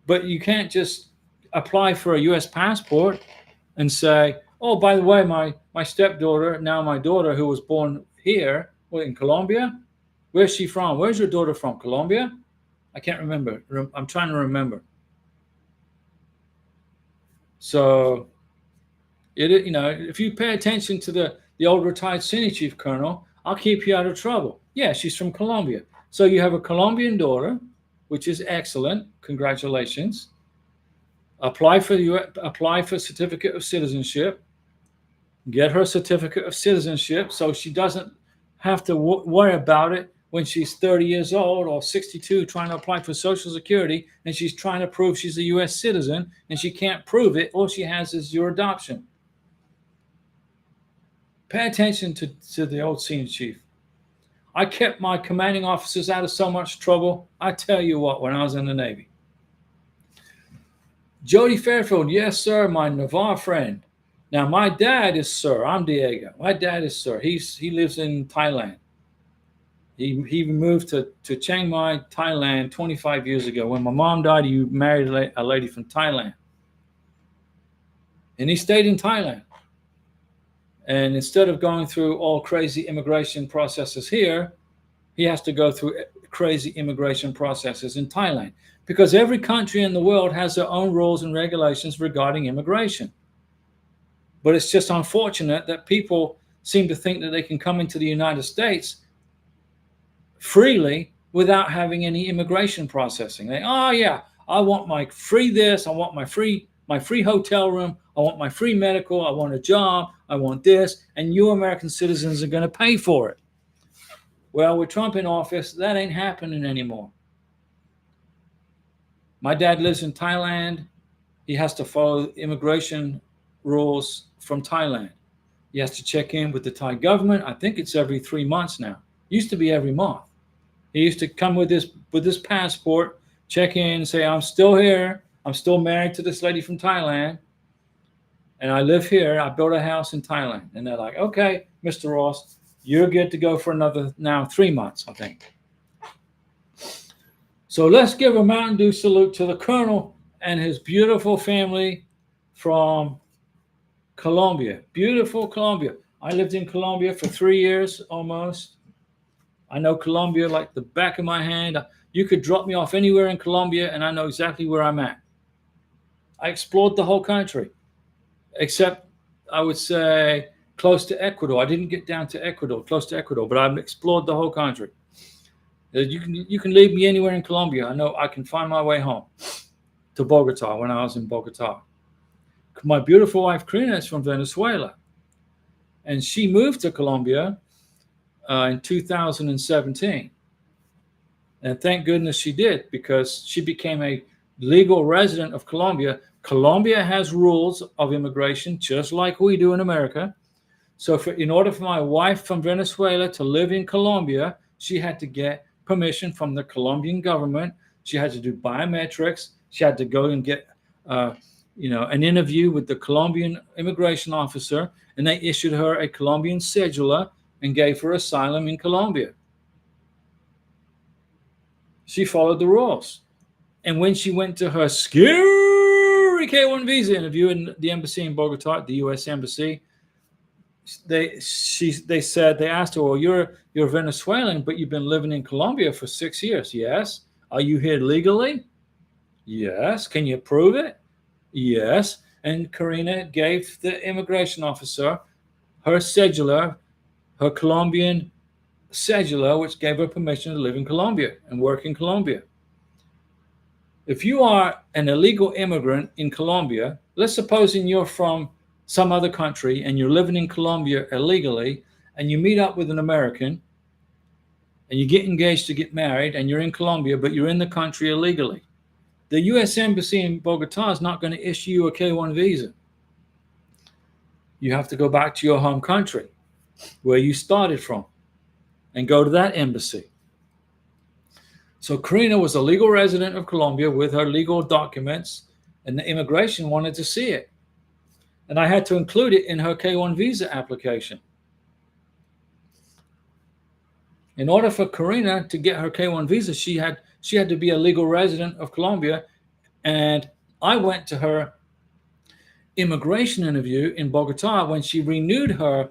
but you can't just apply for a U.S. passport and say, oh, by the way, my stepdaughter, now my daughter who was born here, in Colombia, where's she from? Where's your daughter from? Colombia? I can't remember. I'm trying to remember. So, if you pay attention to the old retired senior chief colonel, I'll keep you out of trouble. Yeah, she's from Colombia. So you have a Colombian daughter, which is excellent. Congratulations. Apply for certificate of citizenship. Get her certificate of citizenship so she doesn't have to worry about it when she's 30 years old or 62 trying to apply for Social Security and she's trying to prove she's a U.S. citizen and she can't prove it. All she has is your adoption. Pay attention to the old senior chief. I kept my commanding officers out of so much trouble. I tell you what, when I was in the Navy. Jody Fairfield, yes, sir, my Navarre friend. Now, my dad is sir. I'm Diego. My dad is sir. He lives in Thailand. He moved to Chiang Mai, Thailand 25 years ago. When my mom died, he married a lady from Thailand. And he stayed in Thailand. And instead of going through all crazy immigration processes here, he has to go through crazy immigration processes in Thailand. Because every country in the world has their own rules and regulations regarding immigration. But it's just unfortunate that people seem to think that they can come into the United States freely without having any immigration processing. I want my free this, I want my free hotel room, I want my free medical, I want a job, I want this, and you American citizens are going to pay for it. Well, with Trump in office, that ain't happening anymore. My dad lives in Thailand. He has to follow immigration rules from Thailand. He has to check in with the Thai government. I think it's every 3 months now. Used to be every month. He used to come with his passport, check in, say, I'm still here. I'm still married to this lady from Thailand. And I live here. I built a house in Thailand. And they're like, okay, Mr. Ross, you're good to go for another now 3 months, I think. So let's give a Mountain Dew salute to the Colonel and his beautiful family from Colombia. Beautiful Colombia. I lived in Colombia for 3 years almost. I know Colombia like the back of my hand. You could drop me off anywhere in Colombia and I know exactly where I'm at. I explored the whole country, except I would say close to Ecuador. I didn't get down to Ecuador, close to Ecuador, but I've explored the whole country. You can leave me anywhere in Colombia. I know I can find my way home to Bogota when I was in Bogota. My beautiful wife, Karina, is from Venezuela. And she moved to Colombia in 2017. And thank goodness she did, because she became a legal resident of Colombia. Colombia has rules of immigration, just like we do in America. So in order for my wife from Venezuela to live in Colombia, she had to get permission from the Colombian government. She had to do biometrics. She had to go and get an interview with the Colombian immigration officer, and they issued her a Colombian cedula and gave her asylum in Colombia. She followed the rules. And when she went to her scary K-1 visa interview in the embassy in Bogota, the U.S. embassy, they asked her, well, you're Venezuelan, but you've been living in Colombia for 6 years. Yes. Are you here legally? Yes. Can you prove it? Yes. And Karina gave the immigration officer her cedula, her Colombian cedula, which gave her permission to live in Colombia and work in Colombia. If you are an illegal immigrant in Colombia, let's suppose you're from some other country and you're living in Colombia illegally, and you meet up with an American and you get engaged to get married and you're in Colombia, but you're in the country illegally, the U.S. Embassy in Bogota is not going to issue you a K-1 visa. You have to go back to your home country where you started from and go to that embassy. So Karina was a legal resident of Colombia with her legal documents, and the immigration wanted to see it. And I had to include it in her K-1 visa application. In order for Karina to get her K-1 visa, she had to be a legal resident of Colombia. And I went to her immigration interview in Bogota when she renewed her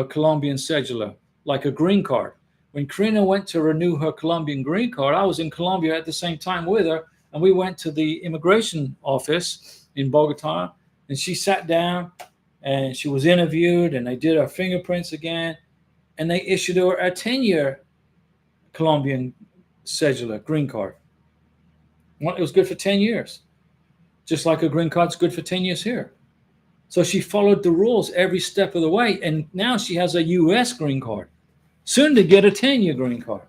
Colombian cedula, like a green card. When Karina went to renew her Colombian green card, I was in Colombia at the same time with her, and we went to the immigration office in Bogota, and she sat down and she was interviewed, and they did her fingerprints again, and they issued her a 10-year Colombian cedula, green card. Well, it was good for 10 years, just like a green card's good for 10 years here. So she followed the rules every step of the way, and now she has a U.S. green card, soon to get a 10-year green card.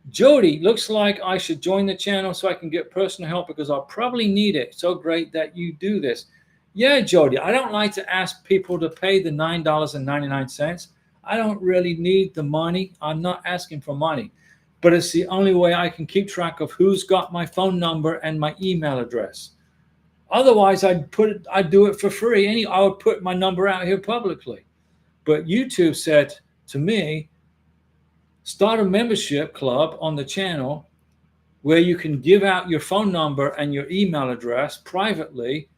Jody, looks like I should join the channel so I can get personal help because I'll probably need it. So great that you do this. Yeah, Jody, I don't like to ask people to pay the $9.99. I don't really need the money. I'm not asking for money, but it's the only way I can keep track of who's got my phone number and my email address. Otherwise, I'd do it for free. I would put my number out here publicly. But YouTube said to me, start a membership club on the channel where you can give out your phone number and your email address privately,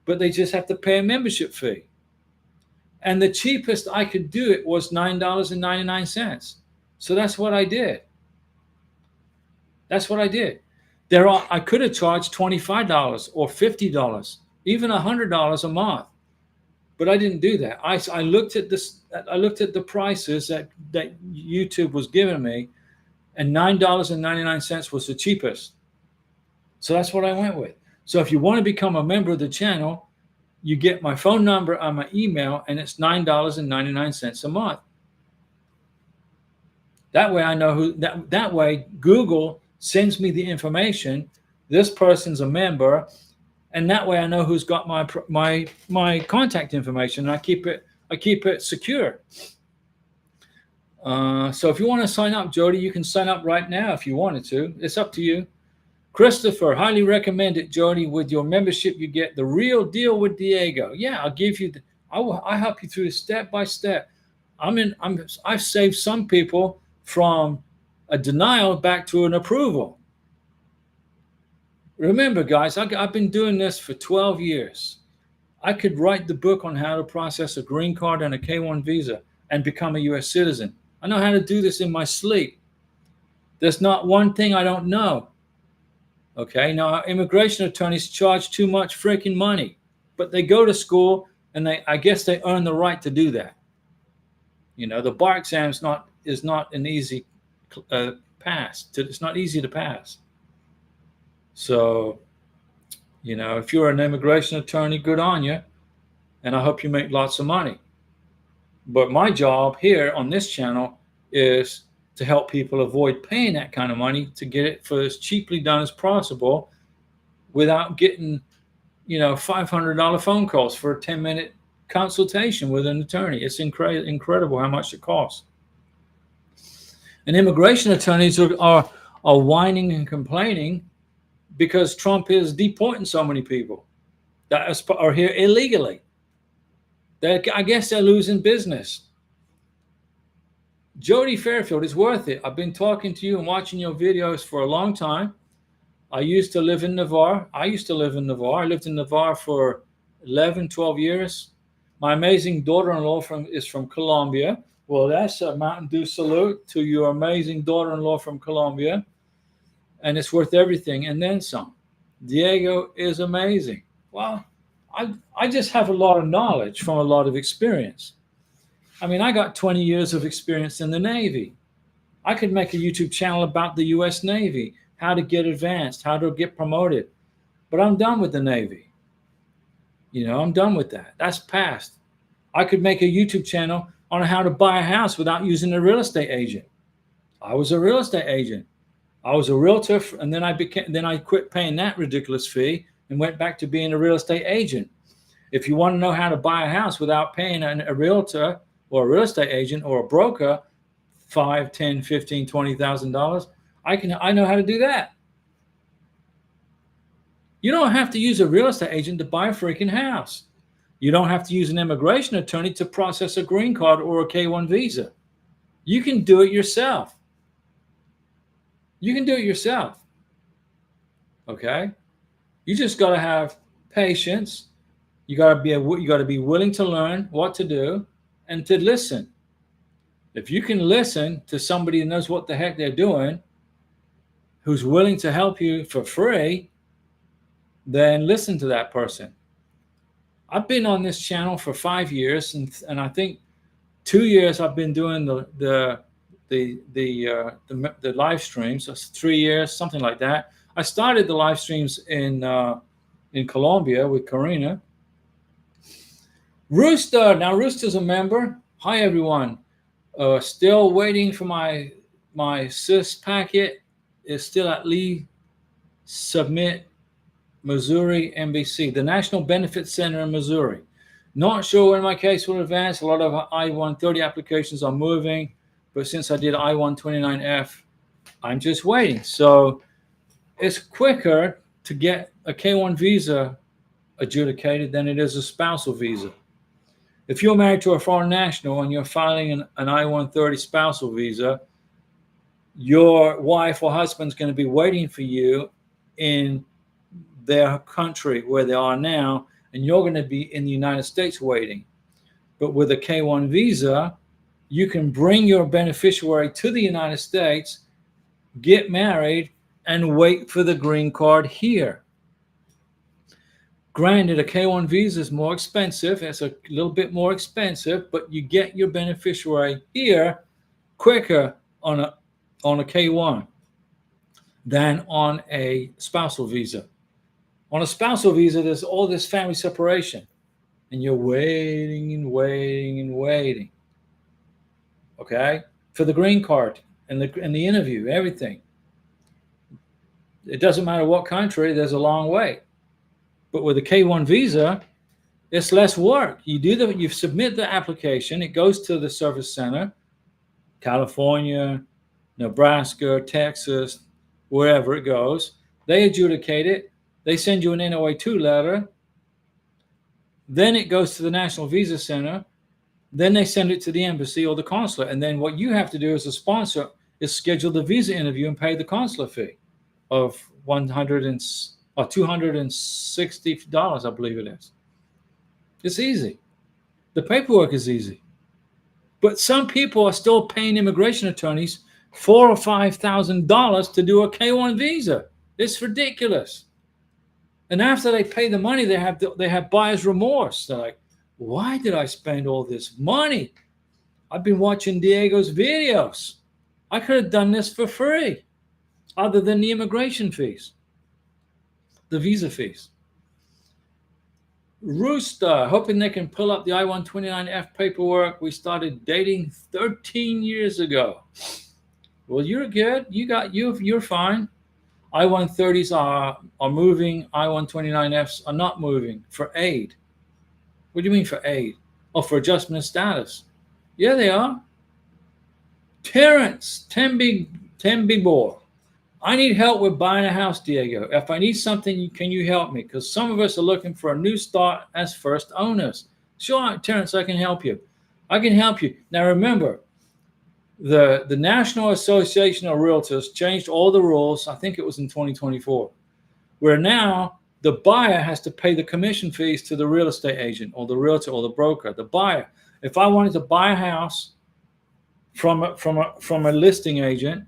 but they just have to pay a membership fee. And the cheapest I could do it was $9.99. So that's what I did. I could have charged $25 or $50, even $100 a month, but I didn't do that. I looked at this. I looked at the prices that YouTube was giving me, and $9.99 was the cheapest. So that's what I went with. So if you want to become a member of the channel, you get my phone number and my email, and it's $9.99 a month. That way I know who. That way Google sends me the information. This person's a member, and that way I know who's got my contact information, and I keep it secure. So if you want to sign up, Jody, you can sign up right now if you wanted to. It's up to you. Christopher, highly recommend it, Jody. With your membership, you get the real deal with Diego. Yeah, I'll give you. I'll help you through step by step. I've saved some people from a denial back to an approval. Remember, guys, I've been doing this for 12 years. I could write the book on how to process a green card and a K-1 visa and become a U.S. citizen. I know how to do this in my sleep. There's not one thing I don't know. Okay, now our immigration attorneys charge too much freaking money, but they go to school and I guess they earn the right to do that. The bar exam is not an easy pass. It's not easy to pass. So, if you're an immigration attorney, good on you, and I hope you make lots of money. But my job here on this channel is to help people avoid paying that kind of money to get it for as cheaply done as possible without getting, $500 phone calls for a 10-minute consultation with an attorney. It's incredible how much it costs. And immigration attorneys are whining and complaining because Trump is deporting so many people. that are here illegally. I guess they're losing business. Jody Fairfield, is worth it. I've been talking to you and watching your videos for a long time. I used to live in Navarre. I lived in Navarre for 11, 12 years. My amazing daughter-in-law is from Colombia. Well, that's a Mountain Dew salute to your amazing daughter-in-law from Colombia. And it's worth everything and then some. Diego is amazing. Well, I just have a lot of knowledge from a lot of experience. I mean, I got 20 years of experience in the Navy. I could make a YouTube channel about the U.S. Navy, how to get advanced, how to get promoted. But I'm done with the Navy. I'm done with that. That's past. I could make a YouTube channel on how to buy a house without using a real estate agent. I was a real estate agent. I was a realtor, and then I quit paying that ridiculous fee and went back to being a real estate agent. If you want to know how to buy a house without paying a realtor or a real estate agent or a broker $5, $10, $15, $20,000, I know how to do that. You don't have to use a real estate agent to buy a freaking house. You don't have to use an immigration attorney to process a green card or a K-1 visa. You can do it yourself. You can do it yourself. Okay? You just got to have patience. You got to be willing to learn what to do and to listen. If you can listen to somebody who knows what the heck they're doing, who's willing to help you for free, then listen to that person. I've been on this channel for 5 years, and I think 2 years I've been doing the live streams. So 3 years, something like that. I started the live streams in Colombia with Karina. Rooster, now Rooster's a member. Hi everyone. Still waiting for my CIS packet. It's still at Lee Submit, Missouri, NBC, the National Benefit Center in Missouri. Not sure when my case will advance. A lot of I-130 applications are moving, but since I did I-129F, I'm just waiting. So it's quicker to get a K-1 visa adjudicated than it is a spousal visa. If you're married to a foreign national and you're filing an I-130 spousal visa, your wife or husband's going to be waiting for you in their country where they are now, and you're going to be in the United States waiting. But with a K-1 visa, you can bring your beneficiary to the United States, get married, and wait for the green card here. Granted, a K-1 visa is more expensive. It's a little bit more expensive, but you get your beneficiary here quicker on a K-1 than on a spousal visa. On a spousal visa, there's all this family separation, and you're waiting and waiting and waiting, okay, for the green card and the interview, everything. It doesn't matter what country, there's a long wait. But with a K-1 visa, it's less work. You submit the application, it goes to the service center, California, Nebraska, Texas, wherever it goes. They adjudicate it. They send you an NOA-2 letter. Then it goes to the National Visa Center. Then they send it to the embassy or the consulate. And then what you have to do as a sponsor is schedule the visa interview and pay the consular fee of $260, I believe it is. It's easy. The paperwork is easy. But some people are still paying immigration attorneys $4,000 or $5,000 to do a K-1 visa. It's ridiculous. And after they pay the money, they have buyer's remorse. They're like, why did I spend all this money? I've been watching Diego's videos. I could have done this for free, other than the immigration fees, the visa fees. Rooster, hoping they can pull up the I-129F paperwork. We started dating 13 years ago. Well, you're good. You're fine. I-130s are moving. I-129Fs are not moving for aid. What do you mean for aid? Oh, for adjustment of status. Yeah, they are. Terrence, 10 big ball. I need help with buying a house, Diego. If I need something, can you help me? Because some of us are looking for a new start as first owners. Sure, Terrence, I can help you. I can help you. Now remember, the National Association of Realtors changed all the rules. I think it was in 2024, where now the buyer has to pay the commission fees to the real estate agent or the realtor or the broker. The buyer. If I wanted to buy a house from a listing agent,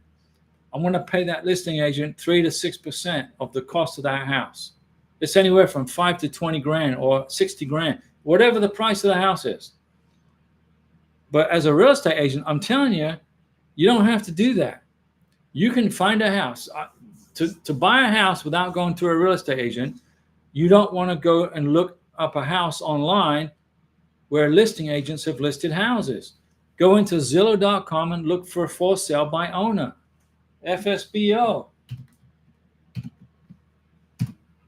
I'm going to pay that listing agent 3 to 6% of the cost of that house. It's anywhere from 5 to 20 grand or 60 grand, whatever the price of the house is. But as a real estate agent, I'm telling you, you don't have to do that. You can find a house. To buy a house without going through a real estate agent, you don't want to go and look up a house online where listing agents have listed houses. Go into Zillow.com and look for sale by owner. FSBO.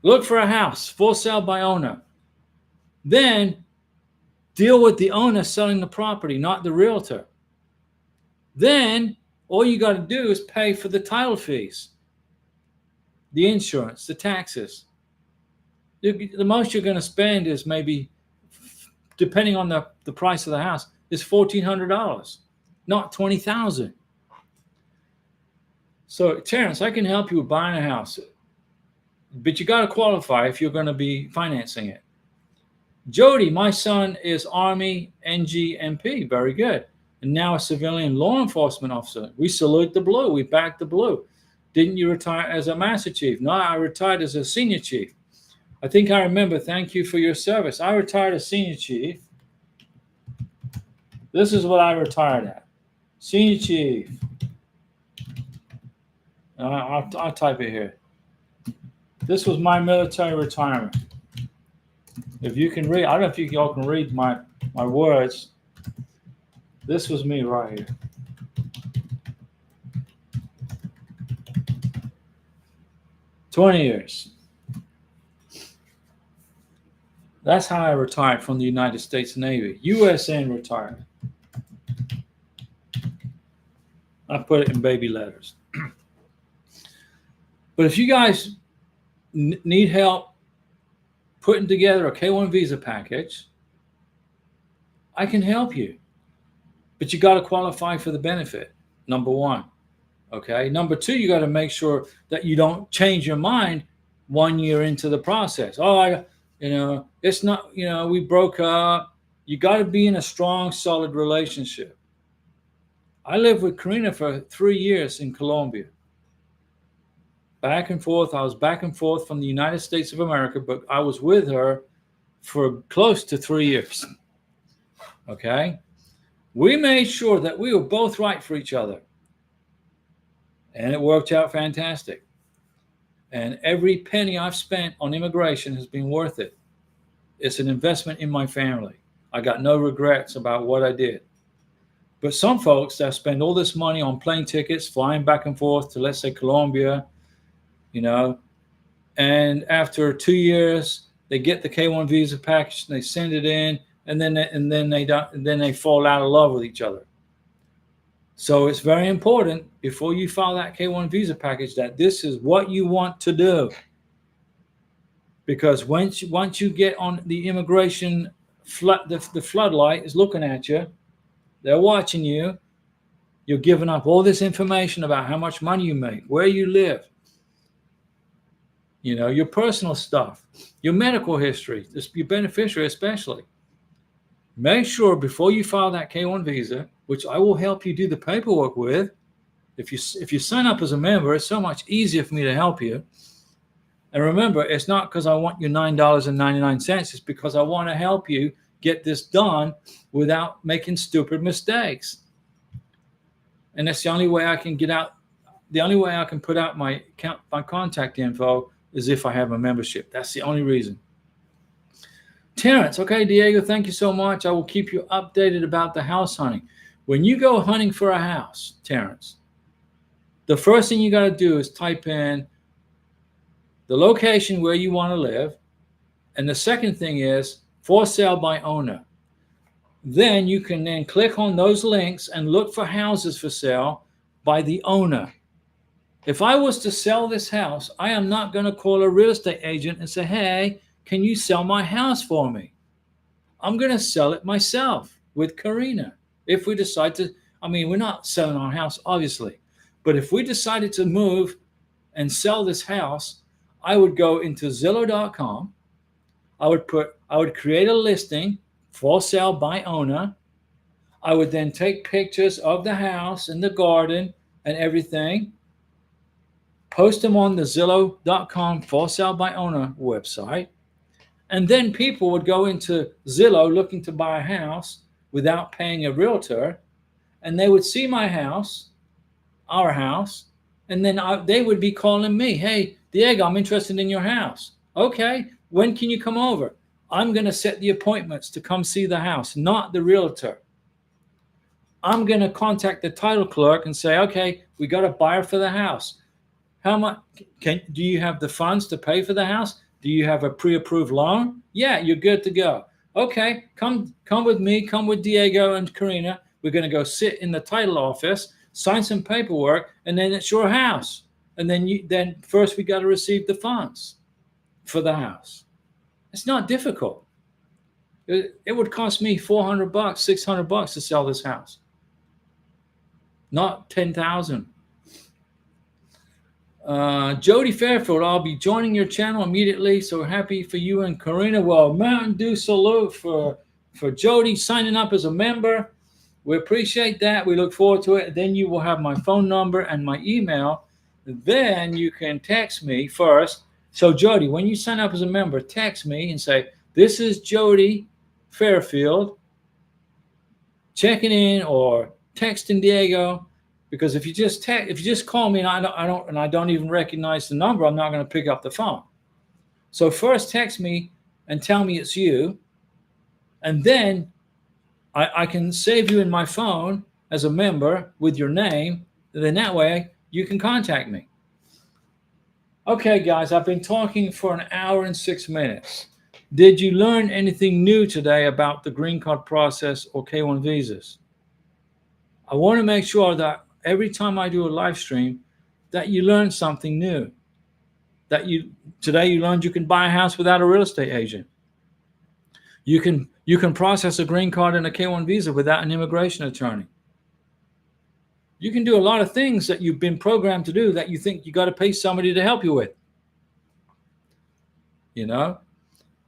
Look for a house, for sale by owner. Then deal with the owner selling the property, not the realtor. Then all you got to do is pay for the title fees, the insurance, the taxes. The most you're going to spend is maybe, depending on the price of the house, is $1,400, not $20,000. So, Terrence, I can help you with buying a house, but you got to qualify if you're going to be financing it. Jody, my son is Army NGMP, very good, and now a civilian law enforcement officer. We salute the blue. We back the blue. Didn't you retire as a Master Chief? No, I retired as a Senior Chief. I think I remember. Thank you for your service. I retired as Senior Chief. This is what I retired at. Senior Chief. I'll type it here. This was my military retirement. If you can read, I don't know if you all can read my words. This was me right here. $20 years. That's how I retired from the United States Navy. USN retirement. I put it in baby letters. But if you guys need help putting together a K-1 visa package, I can help you. But you got to qualify for the benefit, number one. Okay. Number two, you got to make sure that you don't change your mind 1 year into the process. Oh, it's not, we broke up. You got to be in a strong, solid relationship. I lived with Karina for 3 years in Colombia. Back and forth. I was back and forth from the United States of America, but I was with her for close to 3 years. Okay. We made sure that we were both right for each other. And it worked out fantastic. And every penny I've spent on immigration has been worth it. It's an investment in my family. I got no regrets about what I did. But some folks that spend all this money on plane tickets, flying back and forth to, let's say, Colombia, and after 2 years, they get the K-1 visa package and they send it in, and then they fall out of love with each other. So it's very important before you file that K-1 visa package that this is what you want to do. Because once you get on the immigration the floodlight is looking at you, they're watching you. You're giving up all this information about how much money you make, where you live, your personal stuff, your medical history, your beneficiary especially. Make sure before you file that K-1 visa, which I will help you do the paperwork with. If you sign up as a member, it's so much easier for me to help you. And remember, it's not because I want your $9.99. It's because I want to help you get this done without making stupid mistakes. And that's the only way I can get out. The only way I can put out my contact info is if I have a membership. That's the only reason. Terrence, okay, Diego, thank you so much. I will keep you updated about the house hunting. When you go hunting for a house, Terrence, the first thing you got to do is type in the location where you want to live. And the second thing is for sale by owner. Then you can then click on those links and look for houses for sale by the owner. If I was to sell this house, I am not going to call a real estate agent and say, hey, can you sell my house for me? I'm going to sell it myself with Karina. If we decide to, I mean, we're not selling our house, obviously. But if we decided to move and sell this house, I would go into Zillow.com. I would create a listing for sale by owner. I would then take pictures of the house and the garden and everything, post them on the Zillow.com for sale by owner website. And then people would go into Zillow looking to buy a house without paying a realtor, and they would see my house, our house, and then they would be calling me, hey, Diego, I'm interested in your house. Okay, when can you come over? I'm going to set the appointments to come see the house, not the realtor. I'm going to contact the title clerk and say, okay, we got a buyer for the house. How much do you have the funds to pay for the house? Do you have a pre-approved loan? Yeah, you're good to go. Okay, come with me, come with Diego and Karina. We're going to go sit in the title office, sign some paperwork, and then it's your house. And then first we got to receive the funds for the house. It's not difficult. It would cost me $400, $600 to sell this house, not $10,000. Jody Fairfield, I'll be joining your channel immediately. So happy for you and Karina. Well, Mountain Dew salute for Jody signing up as a member. We appreciate that. We look forward to it. Then you will have my phone number and my email. Then you can text me first. So Jody, when you sign up as a member, text me and say, this is Jody Fairfield checking in, or texting Diego. Because if you just call me and I don't even recognize the number, I'm not going to pick up the phone. So first text me and tell me it's you, and then I can save you in my phone as a member with your name. Then that way you can contact me. Okay, guys, I've been talking for an hour and 6 minutes. Did you learn anything new today about the green card process or K1 visas? I want to make sure that every time I do a live stream, that you learn something new. Today you learned you can buy a house without a real estate agent. You can process a green card and a K1 visa without an immigration attorney. You can do a lot of things that you've been programmed to do that you think you got to pay somebody to help you with. You know,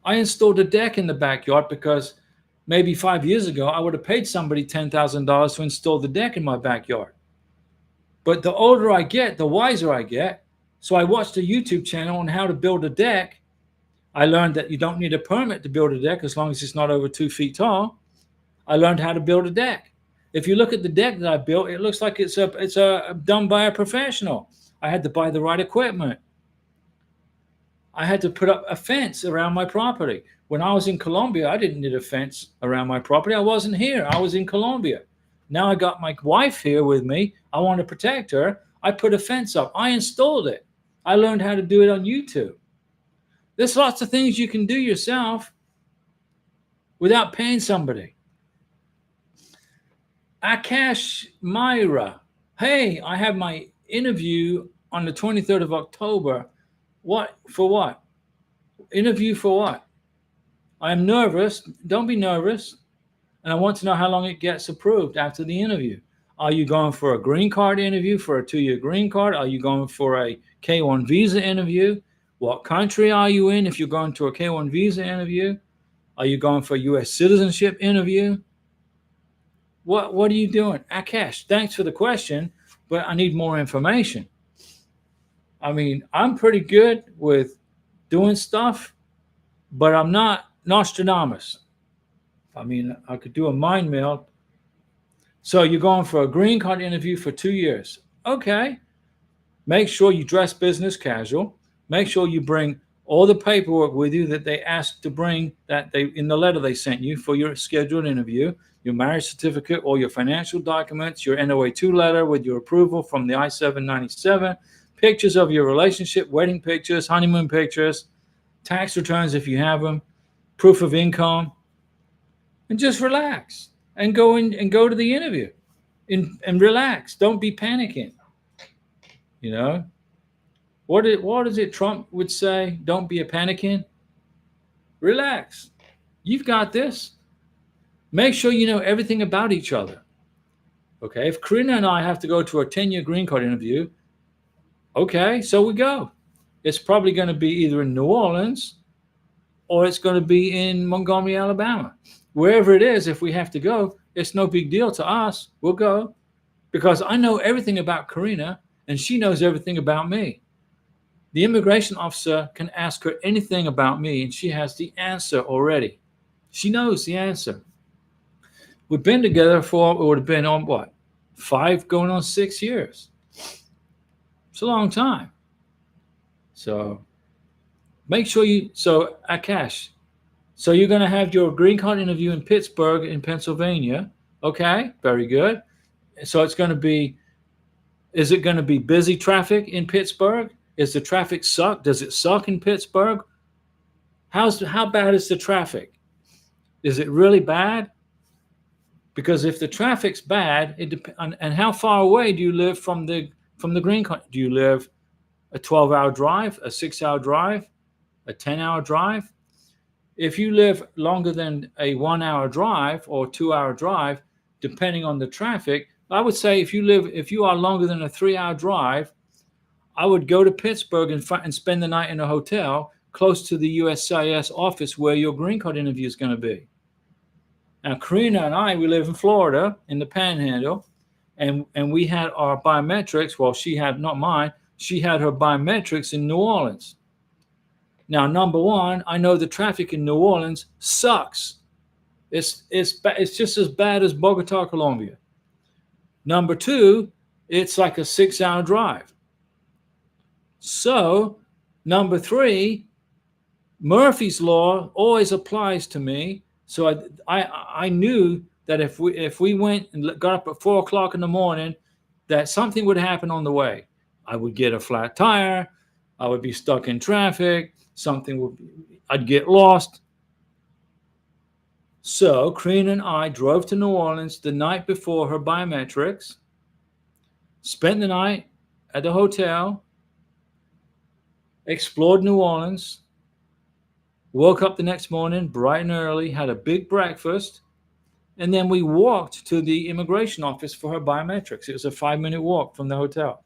I installed a deck in the backyard because maybe 5 years ago I would have paid somebody $10,000 to install the deck in my backyard. But the older I get, the wiser I get. So I watched a YouTube channel on how to build a deck. I learned that you don't need a permit to build a deck as long as it's not over 2 feet tall. I learned how to build a deck. If you look at the deck that I built, it looks like it's done by a professional. I had to buy the right equipment. I had to put up a fence around my property. When I was in Colombia, I didn't need a fence around my property. I wasn't here. I was in Colombia. Now I got my wife here with me. I want to protect her. I put a fence up. I installed it. I learned how to do it on YouTube. There's lots of things you can do yourself without paying somebody. Akash Myra. Hey, I have my interview on the 23rd of October. What? For what? Interview for what? I'm nervous. Don't be nervous. And I want to know how long it gets approved after the interview. Are you going for a green card interview for a 2-year green card? Are you going for a K1 visa interview? What country are you in if you're going to a K1 visa interview? Are you going for a U.S. citizenship interview? What are you doing? Akash, thanks for the question, but I need more information. I mean, I'm pretty good with doing stuff, but I'm not Nostradamus. I mean, I could do a mind meld. So you're going for a green card interview for 2 years. Okay. Make sure you dress business casual. Make sure you bring all the paperwork with you that they asked to bring, that they in the letter they sent you for your scheduled interview, your marriage certificate, all your financial documents, your NOA2 letter with your approval from the I-797, pictures of your relationship, wedding pictures, honeymoon pictures, tax returns if you have them, proof of income, and just relax and go to the interview and relax. Don't be panicking. You know, What is it Trump would say? Don't be a panicking. Relax. You've got this. Make sure you know everything about each other. Okay. If Karina and I have to go to a 10-year green card interview, okay, so we go. It's probably going to be either in New Orleans or it's going to be in Montgomery, Alabama. Wherever it is, if we have to go, it's no big deal to us. We'll go because I know everything about Karina and she knows everything about me. The immigration officer can ask her anything about me and she has the answer already. She knows the answer. We've been together for, it would have been on what, 5 going on 6 years. It's a long time. So make sure so Akash, so you're going to have your green card interview in Pittsburgh in Pennsylvania. Okay, very good. So it's going to be, is it going to be busy traffic in Pittsburgh? Is the traffic suck? Does it suck in Pittsburgh? How bad is the traffic? Is it really bad? Because if the traffic's bad, and how far away do you live from the green card? Do you live a 12-hour drive, a 6-hour drive, a 10-hour drive? If you live longer than a 1-hour drive or 2-hour drive, depending on the traffic, I would say if you are longer than a 3-hour drive, I would go to Pittsburgh and spend the night in a hotel close to the USCIS office where your green card interview is going to be. Now, Karina and I, we live in Florida in the Panhandle, and we had our biometrics. Well, she had, not mine, she had her biometrics in New Orleans. Now, number one, I know the traffic in New Orleans sucks. It's just as bad as Bogota, Colombia. Number two, it's like a 6-hour drive. So, number three, Murphy's Law always applies to me. So I knew that if we went and got up at 4 o'clock in the morning, that something would happen on the way. I would get a flat tire. I would be stuck in traffic. I'd get lost. So Karina and I drove to New Orleans the night before her biometrics, spent the night at the hotel, explored New Orleans, woke up the next morning bright and early, had a big breakfast, and then we walked to the immigration office for her biometrics. It was a 5-minute walk from the hotel.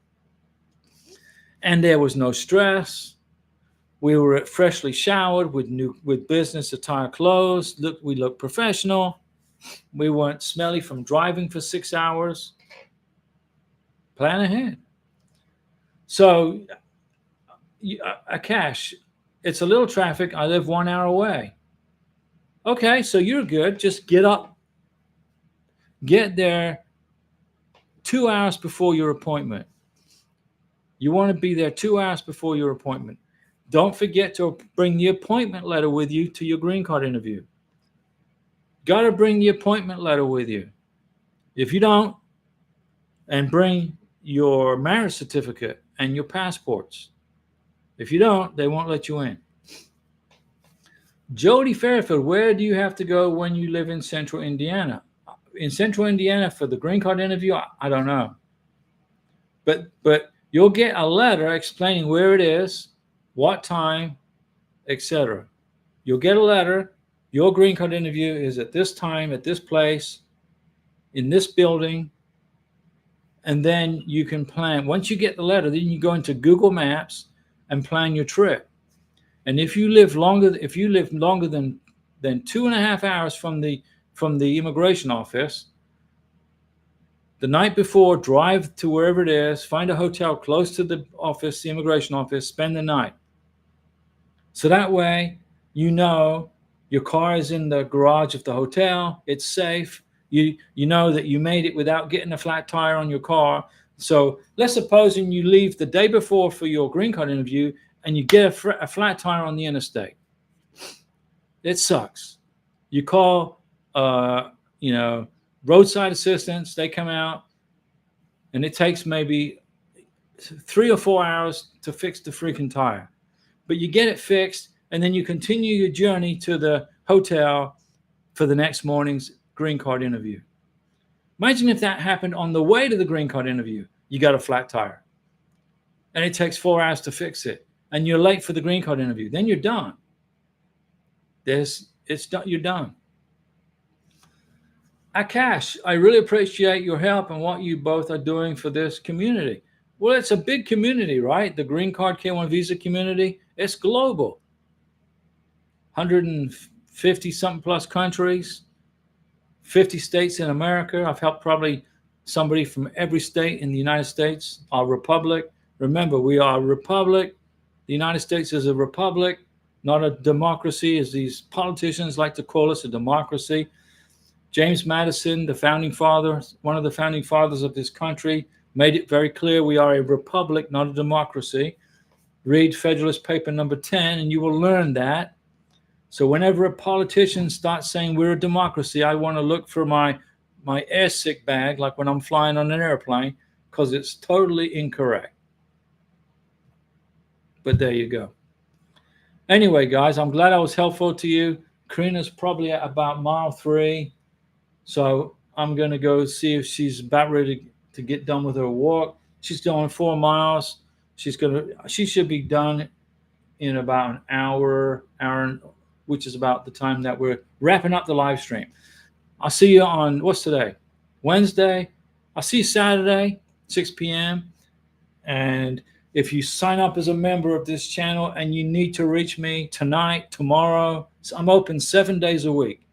And there was no stress. We were freshly showered with business attire clothes. We looked professional. We weren't smelly from driving for 6 hours. Plan ahead. So, Akash, it's a little traffic. I live 1 hour away. Okay, so you're good. Just get up. Get there 2 hours before your appointment. You want to be there 2 hours before your appointment. Don't forget to bring the appointment letter with you to your green card interview. Got to bring the appointment letter with you. If you don't, and bring your marriage certificate and your passports. If you don't, they won't let you in. Jody Fairfield, where do you have to go when you live in Central Indiana? In Central Indiana for the green card interview, I don't know. But you'll get a letter explaining where it is, what time, etc. You'll get a letter. Your green card interview is at this time, at this place, in this building. And then you can plan. Once you get the letter, then you go into Google Maps and plan your trip. And if you live longer than 2.5 hours from the immigration office, the night before, drive to wherever it is, find a hotel close to the office, the immigration office, spend the night. So that way, you know your car is in the garage of the hotel, it's safe. You know that you made it without getting a flat tire on your car. So let's suppose you leave the day before for your green card interview and you get a flat tire on the interstate. It sucks. You call, roadside assistance. They come out, and it takes maybe 3 or 4 hours to fix the freaking tire. But you get it fixed, and then you continue your journey to the hotel for the next morning's green card interview. Imagine if that happened on the way to the green card interview. You got a flat tire. and it takes 4 hours to fix it, and you're late for the green card interview, then you're done. It's done. You're done. Akash, I really appreciate your help and what you both are doing for this community. Well, it's a big community, right? The green card K1 visa community. It's global. 150 something plus countries, 50 states in America. I've helped probably somebody from every state in the United States, our republic. Remember, we are a republic. The United States is a republic, not a democracy, as these politicians like to call us, a democracy. James Madison, the founding father, one of the founding fathers of this country, made it very clear we are a republic, not a democracy. Read Federalist Paper number 10, and you will learn that. So whenever a politician starts saying we're a democracy, I want to look for my airsick bag, like when I'm flying on an airplane, because it's totally incorrect. But there you go. Anyway, guys, I'm glad I was helpful to you. Karina's probably at about mile 3. So I'm going to go see if she's about ready to get done with her walk. She's going 4 miles. She should be done in about an hour, which is about the time that we're wrapping up the live stream. I'll see you on, what's today? Wednesday. I'll see you Saturday, 6 p.m. And if you sign up as a member of this channel and you need to reach me tonight, tomorrow, so I'm open 7 days a week.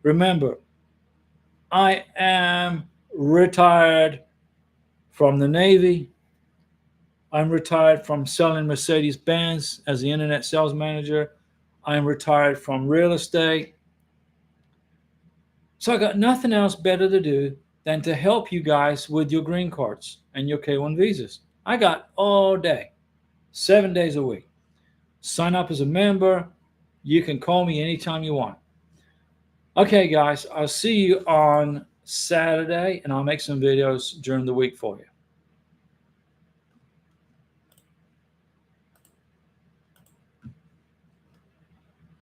Remember, I am retired from the Navy. I'm retired from selling Mercedes-Benz as the internet sales manager. I'm retired from real estate. So I got nothing else better to do than to help you guys with your green cards and your K1 visas. I got all day, 7 days a week. Sign up as a member. You can call me anytime you want. Okay, guys, I'll see you on Saturday, and I'll make some videos during the week for you.